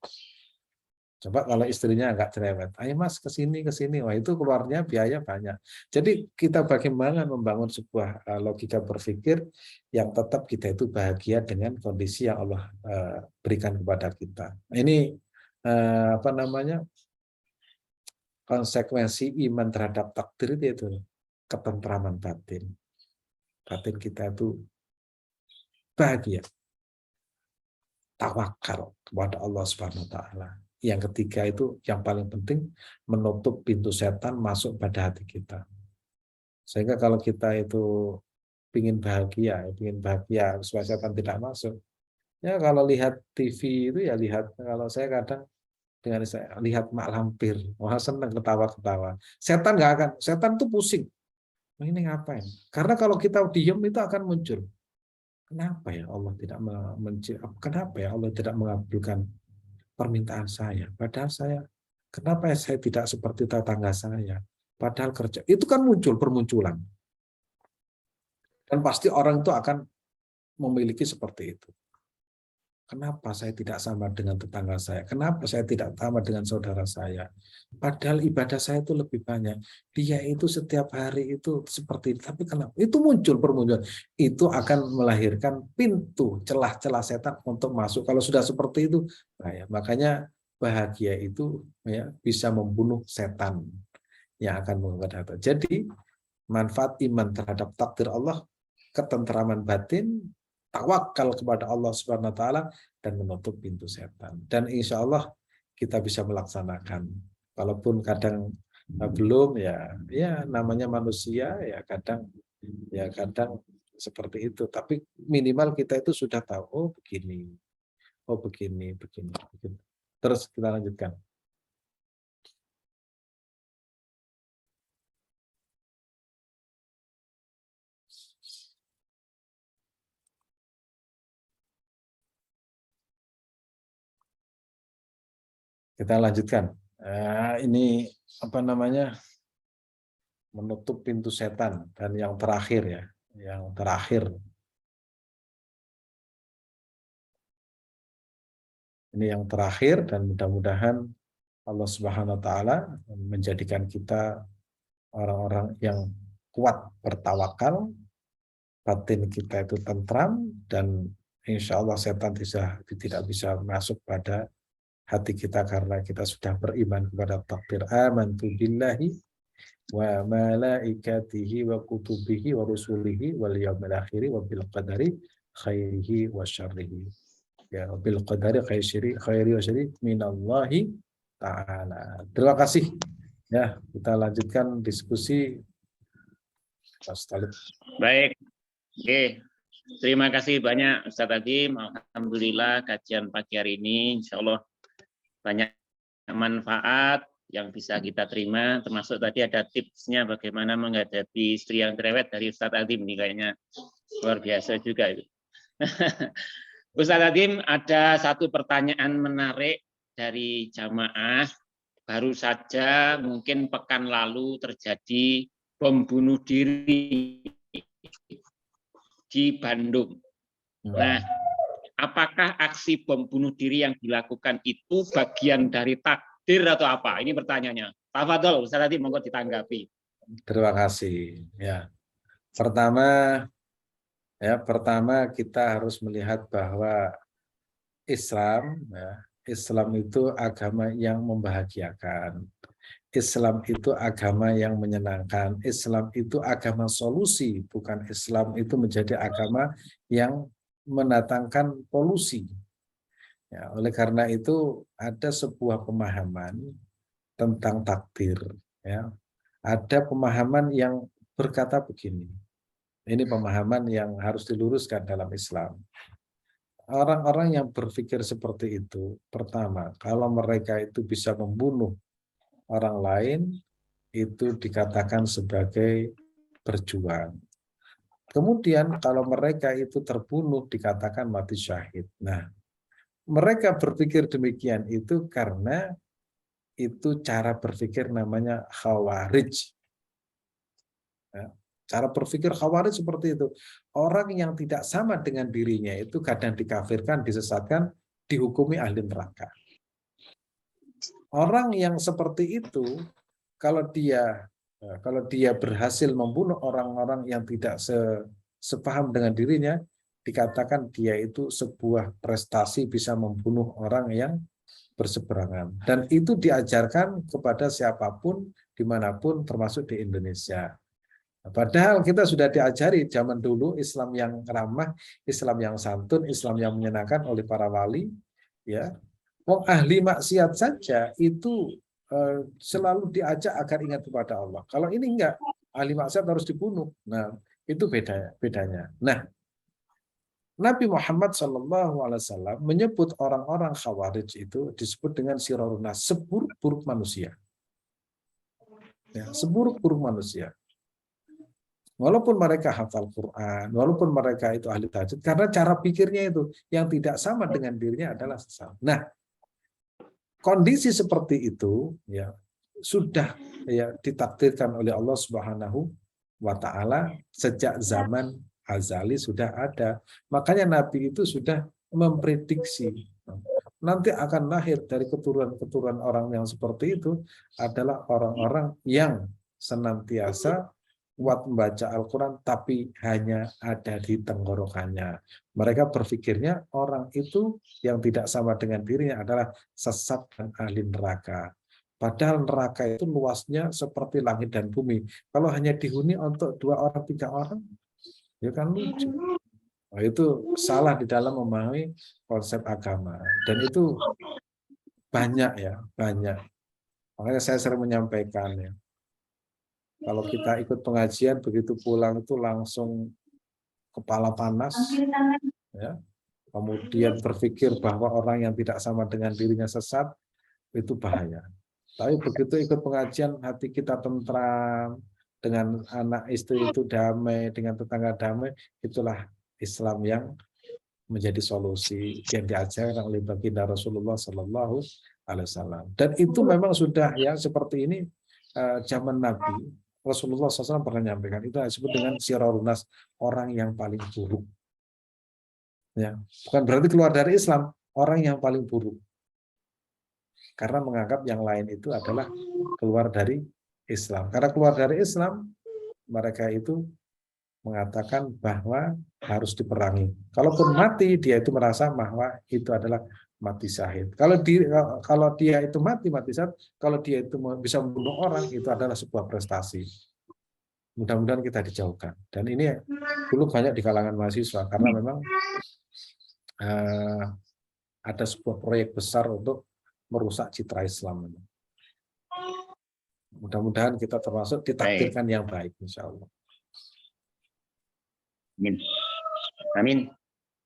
Coba kalau istrinya agak cerewet, ayo mas kesini, wah itu keluarnya biaya banyak. Jadi kita bagaimana membangun sebuah logika berpikir yang tetap kita itu bahagia dengan kondisi yang Allah berikan kepada kita. Ini apa namanya, konsekuensi iman terhadap takdir itu ketentraman batin. Batin kita itu bahagia, tawakal kepada Allah Subhanahu wa taala. Yang ketiga itu yang paling penting, menutup pintu setan masuk pada hati kita. Sehingga kalau kita itu ingin bahagia supaya setan tidak masuk. Ya kalau lihat TV itu ya lihat, kalau saya kadang dengan saya lihat mak lampir, wah senang ketawa-ketawa. Setan nggak akan, setan tuh pusing. Ini ngapain? Karena kalau kita diem itu akan muncul. Kenapa ya Allah tidak mengabulkan permintaan saya? Padahal kenapa saya tidak seperti tetangga saya? Padahal kerja itu kan bermunculan. Dan pasti orang itu akan memiliki seperti itu. Kenapa saya tidak sama dengan tetangga saya? Kenapa saya tidak sama dengan saudara saya? Padahal ibadah saya itu lebih banyak. Dia itu setiap hari itu seperti itu. Tapi kenapa? Itu bermunculan. Itu akan melahirkan pintu celah-celah setan untuk masuk. Kalau sudah seperti itu, nah ya, makanya bahagia itu ya bisa membunuh setan yang akan menghadap. Jadi manfaat iman terhadap takdir Allah, ketentraman batin, tawakal kepada Allah Subhanahu wa taala, dan menutup pintu setan. Dan insya Allah kita bisa melaksanakan. Kalaupun kadang belum, ya namanya manusia, ya kadang seperti itu. Tapi minimal kita itu sudah tahu, oh begini. Terus kita lanjutkan. Kita lanjutkan. Ini apa namanya, menutup pintu setan. Dan yang terakhir ya, ini yang terakhir, dan mudah-mudahan Allah Subhanahu wa taala menjadikan kita orang-orang yang kuat bertawakal, batin kita itu tentram, dan insya Allah setan tidak bisa masuk pada hati kita karena kita sudah beriman kepada takdir. Amantu billahi wa malaikatihi wa kutubihi wa rusulihi wal yaumil akhir wa bil qadari khairihi wa syarrihi. Ya, bil qadari khairi wa syarrihi minallahi ta'ala. Terima kasih. Ya, kita lanjutkan diskusi. Baik. Oke. Terima kasih banyak Ustadz Azim. Alhamdulillah kajian pagi hari ini insya Allah banyak manfaat yang bisa kita terima, termasuk tadi ada tipsnya bagaimana menghadapi istri yang cerewet dari Ustadz Azim. Ini kayaknya luar biasa juga itu. Ustadz Azim, ada satu pertanyaan menarik dari jamaah. Baru saja mungkin pekan lalu terjadi bom bunuh diri di Bandung. Nah, apakah aksi bom bunuh diri yang dilakukan itu bagian dari takdir atau apa? Ini pertanyaannya. Pak Fadol, Ustaz tadi monggo ditanggapi. Terima kasih. Ya, pertama kita harus melihat bahwa Islam, Islam itu agama yang membahagiakan. Islam itu agama yang menyenangkan. Islam itu agama solusi, bukan Islam itu menjadi agama yang mendatangkan polusi. Ya, oleh karena itu ada sebuah pemahaman tentang takdir. Ya. Ada pemahaman yang berkata begini. Ini pemahaman yang harus diluruskan dalam Islam. Orang-orang yang berpikir seperti itu, pertama, kalau mereka itu bisa membunuh orang lain, itu dikatakan sebagai berjuang. Kemudian kalau mereka itu terbunuh, dikatakan mati syahid. Nah, mereka berpikir demikian itu karena itu cara berpikir namanya khawarij. Cara berpikir khawarij seperti itu. Orang yang tidak sama dengan dirinya itu kadang dikafirkan, disesatkan, dihukumi ahli neraka. Orang yang seperti itu, kalau dia berhasil membunuh orang-orang yang tidak sepaham dengan dirinya, dikatakan dia itu sebuah prestasi bisa membunuh orang yang berseberangan. Dan itu diajarkan kepada siapapun, dimanapun, termasuk di Indonesia. Padahal kita sudah diajari zaman dulu Islam yang ramah, Islam yang santun, Islam yang menyenangkan oleh para wali. Ya, ahli maksiat saja itu selalu diajak agar ingat kepada Allah. Kalau ini enggak, ahli maksiat harus dibunuh. Nah, itu bedanya. Nah, Nabi Muhammad SAW menyebut orang-orang khawarij itu disebut dengan sirarun nas, seburuk-buruk manusia. Ya, seburuk-buruk manusia. Walaupun mereka hafal Quran, walaupun mereka itu ahli tahajud, karena cara pikirnya itu yang tidak sama dengan dirinya adalah sesat. Nah, kondisi seperti itu ya sudah ya ditakdirkan oleh Allah Subhanahu wa taala sejak zaman azali sudah ada. Makanya Nabi itu sudah memprediksi nanti akan lahir dari keturunan-keturunan orang yang seperti itu adalah orang-orang yang senantiasa kuat membaca Al-Quran tapi hanya ada di tenggorokannya. Mereka berpikirnya orang itu yang tidak sama dengan dirinya adalah sesat dan ahli neraka. Padahal neraka itu luasnya seperti langit dan bumi. Kalau hanya dihuni untuk 2 orang, 3 orang, ya kan lucu. Nah, itu salah di dalam memahami konsep agama. Dan itu banyak ya, banyak. Makanya saya sering menyampaikan ya. Kalau kita ikut pengajian, begitu pulang itu langsung kepala panas, ya. Kemudian berpikir bahwa orang yang tidak sama dengan dirinya sesat, itu bahaya. Tapi begitu ikut pengajian, hati kita tentram, dengan anak istri itu damai, dengan tetangga damai, itulah Islam yang menjadi solusi yang diajarkan oleh baginda Rasulullah Sallallahu Alaihi Wasallam. Dan itu memang sudah ya seperti ini zaman Nabi. Rasulullah SAW pernah menyampaikan itu disebut dengan sirarun nas, orang yang paling buruk. Ya, bukan berarti keluar dari Islam, orang yang paling buruk. Karena menganggap yang lain itu adalah keluar dari Islam. Karena keluar dari Islam, mereka itu mengatakan bahwa harus diperangi. Kalaupun mati, dia itu merasa bahwa itu adalah mati syahid. Kalau dia itu mati syahid, kalau dia itu bisa membunuh orang, itu adalah sebuah prestasi. Mudah-mudahan kita dijauhkan. Dan ini dulu banyak di kalangan mahasiswa, karena memang ada sebuah proyek besar untuk merusak citra Islam. Mudah-mudahan kita termasuk ditakdirkan yang baik, insya Allah. Amin. Amin.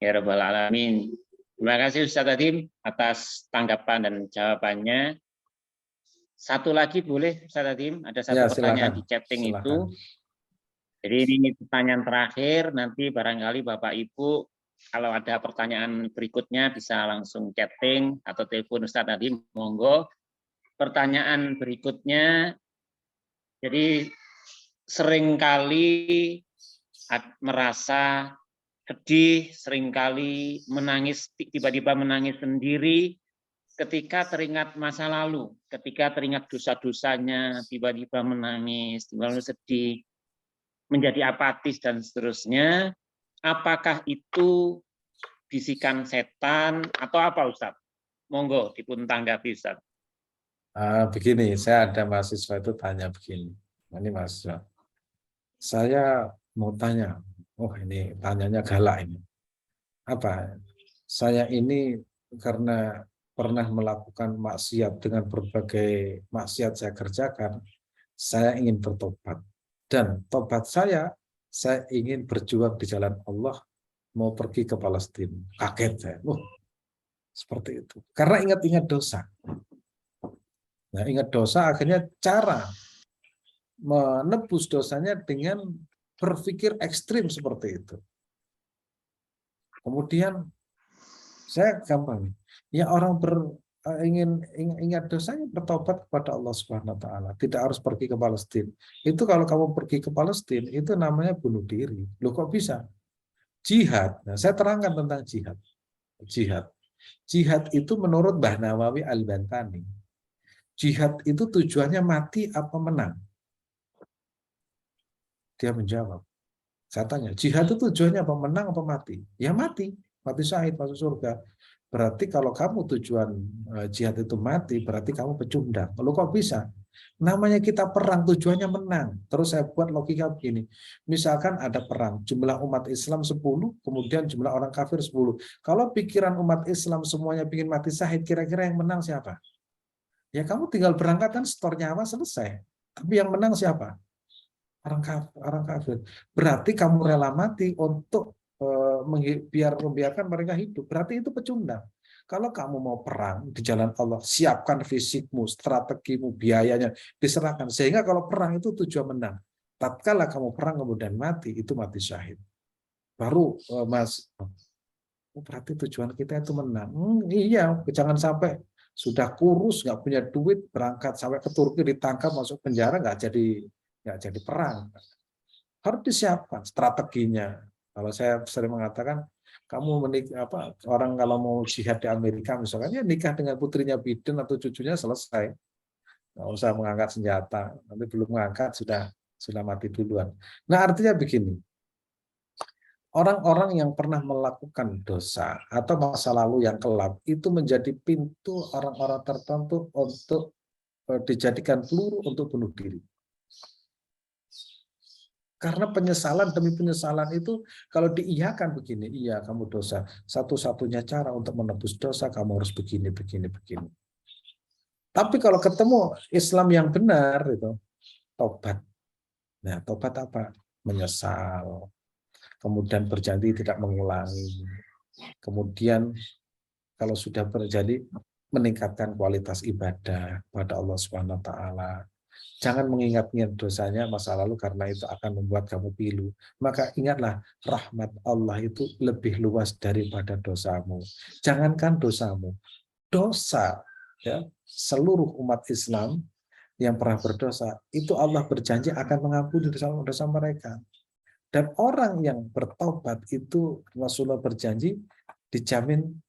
Ya Rabbal Alamin. Terima kasih Ustaz Adim atas tanggapan dan jawabannya. Satu lagi boleh Ustaz Adim? Ada satu pertanyaan di chatting itu. Jadi ini pertanyaan terakhir, nanti barangkali Bapak Ibu kalau ada pertanyaan berikutnya bisa langsung chatting atau telepon Ustaz Adim, monggo. Pertanyaan berikutnya, jadi seringkali merasa sedih, seringkali menangis, tiba-tiba menangis sendiri ketika teringat masa lalu, ketika teringat dosa-dosanya, tiba-tiba menangis, tiba-tiba sedih, menjadi apatis dan seterusnya. Apakah itu bisikan setan atau apa, Ustaz? Monggo dipun tanggapi, Ustaz. Begini, saya ada mahasiswa itu tanya begini. Ini mahasiswa. Saya mau tanya, ini tanyanya galak ini. Apa? Saya ini karena pernah melakukan maksiat dengan berbagai maksiat saya kerjakan, saya ingin bertobat. Dan tobat saya ingin berjuang di jalan Allah, mau pergi ke Palestina. Kaget saya. Seperti itu. Karena ingat-ingat dosa. Nah, ingat dosa, akhirnya cara menebus dosanya dengan berpikir ekstrim seperti itu. Kemudian saya gampang, ya orang ingin ingat dosanya bertobat kepada Allah Subhanahu Wa Taala, tidak harus pergi ke Palestina. Itu kalau kamu pergi ke Palestina itu namanya bunuh diri. Loh kok bisa? Jihad. Nah, saya terangkan tentang jihad. Jihad itu menurut Mbah Nawawi Al-Bantani. Jihad itu tujuannya mati apa menang? Dia menjawab. Saya tanya, jihad itu tujuannya apa? Menang apa mati? Ya mati. Mati syahid, masuk surga. Berarti kalau kamu tujuan jihad itu mati, berarti kamu pecundang. Kalau kok bisa? Namanya kita perang, tujuannya menang. Terus saya buat logika begini. Misalkan ada perang, jumlah umat Islam 10, kemudian jumlah orang kafir 10. Kalau pikiran umat Islam semuanya ingin mati syahid, kira-kira yang menang siapa? Ya kamu tinggal berangkat kan setor nyawa selesai. Tapi yang menang siapa? Orang kafir. Berarti kamu rela mati untuk membiarkan mereka hidup. Berarti itu pecundang. Kalau kamu mau perang di jalan Allah, siapkan fisikmu, strategimu, biayanya, diserahkan. Sehingga kalau perang itu tujuan menang. Tatkala kamu perang kemudian mati, itu mati syahid. Baru Mas, berarti tujuan kita itu menang. Iya, jangan sampai sudah kurus, nggak punya duit, berangkat sampai ke Turki, ditangkap, masuk penjara, nggak jadi perang. Harus disiapkan strateginya. Kalau saya sering mengatakan, kamu orang kalau mau jihad di Amerika misalkan, ya nikah dengan putrinya Biden atau cucunya selesai. Nggak usah mengangkat senjata. Nanti belum mengangkat sudah mati duluan. Nah artinya begini, orang-orang yang pernah melakukan dosa atau masa lalu yang kelam itu menjadi pintu orang-orang tertentu untuk dijadikan peluru untuk bunuh diri. Karena penyesalan demi penyesalan itu kalau diiyakan begini, iya kamu dosa. Satu-satunya cara untuk menebus dosa kamu harus begini. Tapi kalau ketemu Islam yang benar itu tobat. Nah, tobat apa? Menyesal. Kemudian berjanji tidak mengulangi. Kemudian kalau sudah terjadi meningkatkan kualitas ibadah pada Allah Subhanahu wa taala. Jangan mengingat-ingat dosanya masa lalu karena itu akan membuat kamu pilu. Maka ingatlah rahmat Allah itu lebih luas daripada dosamu. Jangankan dosamu, dosa ya seluruh umat Islam yang pernah berdosa itu Allah berjanji akan mengampuni dosa-dosa mereka. Dan orang yang bertobat itu Rasulullah berjanji dijamin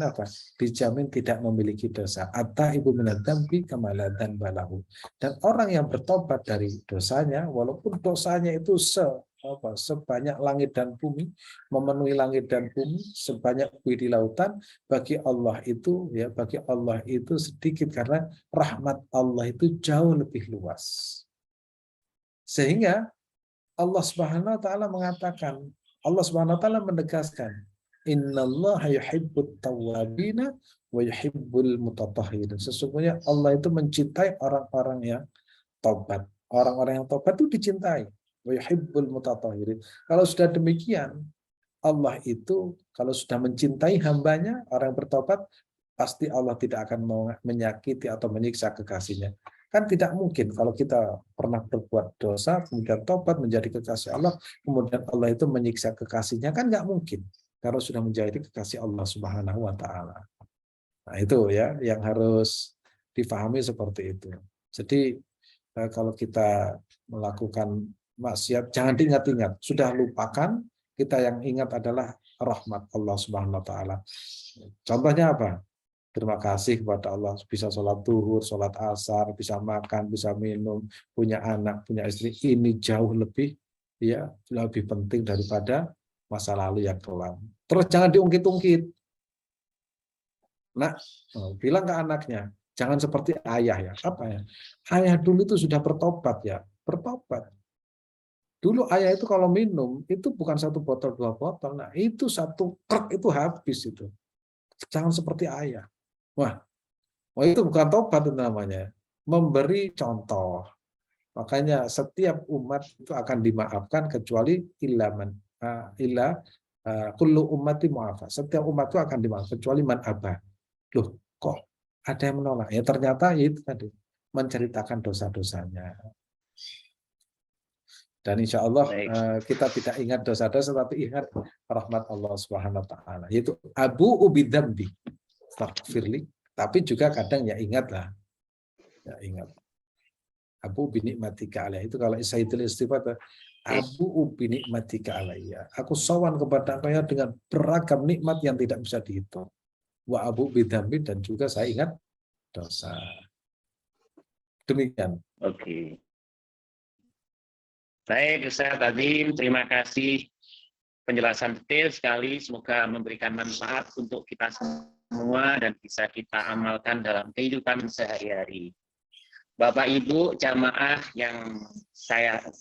apa? Dijamin tidak memiliki dosa. Atta ibu minadzambi kamaladan balahu. Dan orang yang bertobat dari dosanya, walaupun dosanya itu sebanyak langit dan bumi, memenuhi langit dan bumi, sebanyak buih di lautan, bagi Allah itu sedikit karena rahmat Allah itu jauh lebih luas. Sehingga Allah Subhanahu wa taala mengatakan, Allah Subhanahu wa taala menegaskan, innallaha yuhibbut tawwabina wa yuhibbul mutatahhirin. Sesungguhnya Allah itu mencintai orang-orang yang tobat. Orang-orang yang tobat itu dicintai. Wa yuhibbul mutatahhirin. Kalau sudah demikian, Allah itu kalau sudah mencintai hambanya, orang yang bertobat, pasti Allah tidak akan menyakiti atau menyiksa kekasihnya. Kan tidak mungkin kalau kita pernah berbuat dosa, kemudian tobat menjadi kekasih Allah, kemudian Allah itu menyiksa kekasihnya, kan nggak mungkin. Kalau sudah menjadi kekasih Allah Subhanahu wa taala. Nah, itu ya yang harus difahami seperti itu. Jadi kalau kita melakukan maksiat jangan diingat-ingat, sudah lupakan, kita yang ingat adalah rahmat Allah Subhanahu wa taala. Contohnya apa? Terima kasih kepada Allah bisa sholat zuhur, sholat asar, bisa makan, bisa minum, punya anak, punya istri. Ini jauh lebih lebih penting daripada masa lalu yang kelam. Terus jangan diungkit-ungkit. Nah, bilang ke anaknya, jangan seperti ayah ya. Apa ya? Ayah dulu itu sudah bertobat ya, bertobat. Dulu ayah itu kalau minum itu bukan 1 botol 2 botol, nah itu 1 krek itu habis itu. Jangan seperti ayah. Wah, itu bukan tobat itu namanya, memberi contoh. Makanya setiap umat itu akan dimaafkan kecuali kullu ummati mu'afa. Setiap umat itu akan dimaafkan kecuali man aba. Loh, kok ada yang menolak? Ya ternyata itu tadi menceritakan dosa-dosanya. Dan insya Allah kita tidak ingat dosa-dosa, tapi ingat rahmat Allah Subhanahu wa taala. Yaitu abu ubidzambi. Astaghfirli. Tapi juga kadang ya ingatlah. Ya ingat. Abu binikmatika alaih. Itu kalau Sayyidul Istighfar, Abu binikmatika alaih. Aku sowan kepada engkau dengan beragam nikmat yang tidak bisa dihitung. Wa abu bidzambi, dan juga saya ingat dosa. Demikian. Oke. Baik, Ustaz Azim, terima kasih penjelasan detail sekali. Semoga memberikan manfaat untuk kita semua dan bisa kita amalkan dalam kehidupan sehari-hari. Bapak Ibu jamaah yang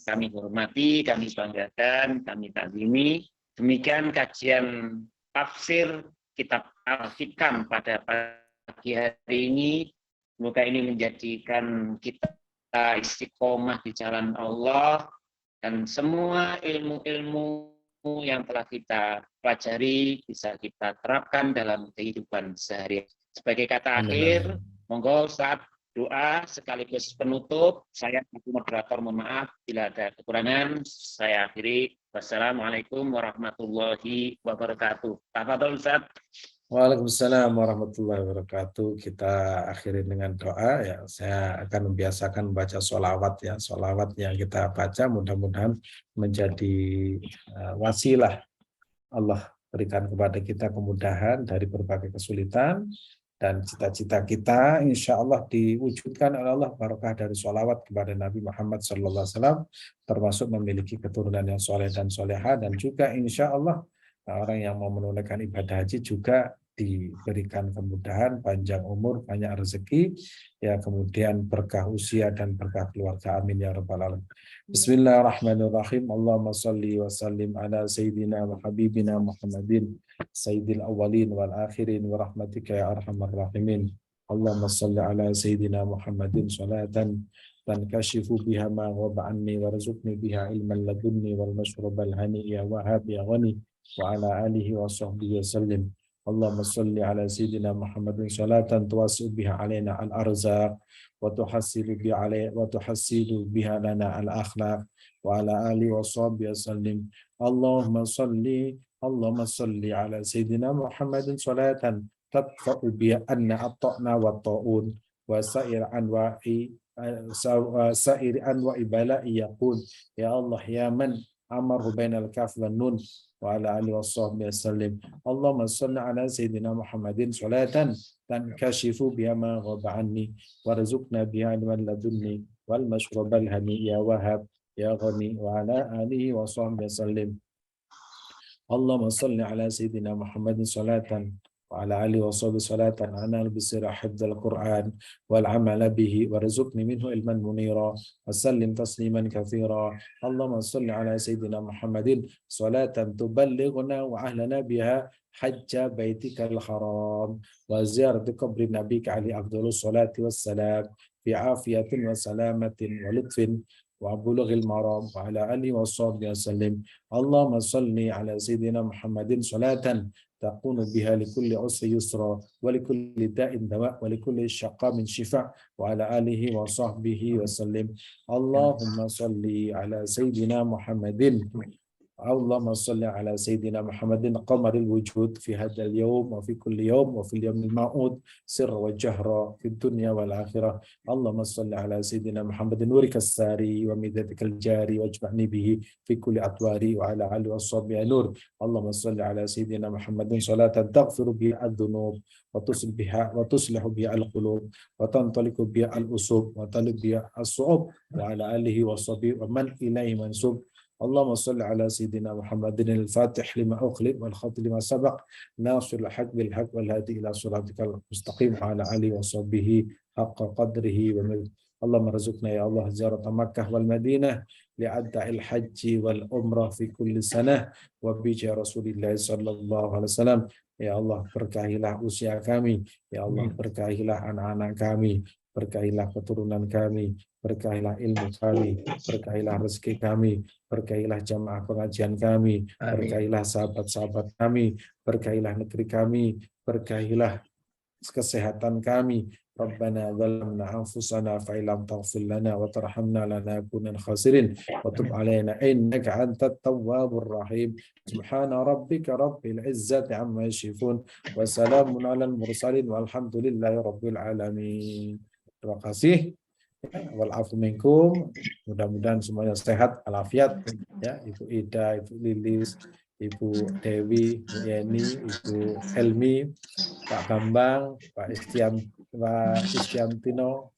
kami hormati, kami banggakan, kami takzimi. Demikian kajian tafsir kitab Al-Hikam pada pagi hari ini. Semoga ini menjadikan kita istiqomah di jalan Allah, dan semua ilmu-ilmu yang telah kita pelajari bisa kita terapkan dalam kehidupan sehari. Sebagai kata akhir, monggo saat doa sekaligus penutup, saya sebagai moderator mohon maaf bila ada kekurangan. Saya akhiri. Wassalamualaikum warahmatullahi wabarakatuh. Tafadhol Ustaz. Waalaikumsalam warahmatullahi wabarakatuh. Kita akhiri dengan doa ya. Saya akan membiasakan membaca sholawat ya. Sholawat yang kita baca mudah-mudahan menjadi wasilah Allah berikan kepada kita kemudahan dari berbagai kesulitan, dan cita-cita kita insya Allah diwujudkan oleh Allah barokah dari sholawat kepada Nabi Muhammad SAW, termasuk memiliki keturunan yang soleh dan soleha, dan juga insya Allah orang yang mau menunaikan ibadah haji juga diberikan kemudahan, panjang umur, banyak rezeki, ya kemudian berkah usia dan berkah keluarga. Amin ya rabbal alamin. Bismillahirrahmanirrahim. Allahumma salli wa sallim ala sayyidina wa habibina Muhammadin sayyidil awwalin wal akhirin wa rahmatika ya arhamar rahimin. Allahumma salli ala sayyidina Muhammadin salatan tankashifu biha ma ghaba anni warzuqni biha ilman ladunni wal mashrabal hani ya wahhab ya ghani wa ala alihi wa sahbihi wasallim. Allahumma salli ala sayyidina Muhammadin salatan tuwasi'u biha alaina al-arzaq wa tuhassilu biha lana al-akhlaq wa ala alihi wa sahbihi wasallim. Allahumma salli ala sayyidina Muhammadin salatan tadfa'u biha anna at-ta'na wa ta'un wa sa'ir anwa'i bala'i yaqul ya Allah ya man amaru bainal kaf wan nun wa ala alihi washabbihi wasallim. Allahumma shalli ala sayyidina Muhammadin salatan tankashifu biha ma ghaba anni warzuqna biha ilman ladunni wal mashrabal hani ya wahhab ya ghani wa ala alihi washabbihi wasallim. Allahumma shalli ala sayyidina Muhammadin salatan وعلى آله وصحبه صلاة أنال بسر حفظ القرآن والعمل به وارزقني منه علما منيرا وسلم تسليما كثيرا. اللهم صل على سيدنا محمد صلاة تبلغنا وأهلنا بها حج بيتك الحرام وزيارة قبر نبيك عليه أفضل الصلاة والسلام في عافية وسلامة ولطف وبلغ المرام وعلى آله وصحبه وسلم. اللهم صل على سيدنا محمد صلاة تكون بها لكل عسر يسرا ولكل داء دواء ولكل شقاء من شفاء وعلى آله وصحبه وسلم. اللهم صل على سيدنا محمد اللهم صل على سيدنا محمد قمر الوجود في هذا اليوم وفي كل يوم وفي اليوم الموعود سر وجهر في الدنيا والآخرة. اللهم صل على سيدنا محمد نورك الساري ومدادك الجاري واجمعني به في كل أطواري وعلى آله وصحبه نور. اللهم صل على سيدنا محمد صلاة تغفر بها الذنوب وتصلح بها القلوب وتنطلق بها الأصول وتلق بها الصعوب وعلى آله وصحبه ومن إليه منسوب. اللهم صل على سيدنا محمد الفاتح لما أخلق والخاتم لما سبق ناصر الحق بالحق والهادي إلى صراطك المستقيم وعلى آله وصحبه حق قدره ومجده. اللهم ارزقنا يا الله زيارة مكة والمدينة لأداء الحج والعمرة في كل سنة وبجاه رسول الله صلى الله عليه وسلم. Ya Allah, berkahilah usia kami. Ya Allah, berkahilah anak-anak kami. Berkahilah keturunan kami. Berkahilah ilmu kami. Berkahilah rezeki kami. Berkahilah jamaah pengajian kami. Berkahilah sahabat-sahabat kami. Berkahilah negeri kami. Berkahilah kesehatan kami. Rabbana zalamna anfusana fa illam taghfir lana wa tarhamna lanakunanna khasirin wa tub alaina innaka antat tawwabur rahim. Subhana rabbika rabbil izzati amma yasifun wa salamun alal mursalin walhamdulillahi rabbil alamin. Terima kasih. Wal afu minkum. Mudah-mudahan semuanya sehat walafiat ya, Ibu Ida, Ibu Lilis, Ibu Dewi, Ibu Yeni, Ibu Helmi, Pak Bambang, Pak Istiantino,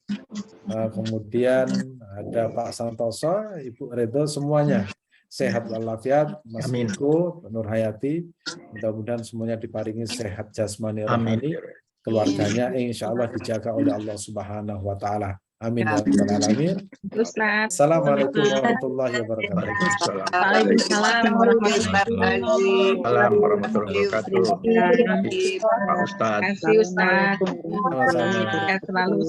kemudian ada Pak Santoso, Ibu Redo, semuanya sehat walafiat, Mas Iko, Nur Hayati, mudah-mudahan semuanya diparingi sehat jasmani rohani, keluarganya insya Allah dijaga oleh Allah Subhanahu wa Ta'ala. Amin ya rabbal alamin. Assalamualaikum warahmatullahi wabarakatuh. Waalaikumsalam warahmatullahi wabarakatuh. Pak Ustadz. Terima kasih Ustadz. Sama-sama. Selalu.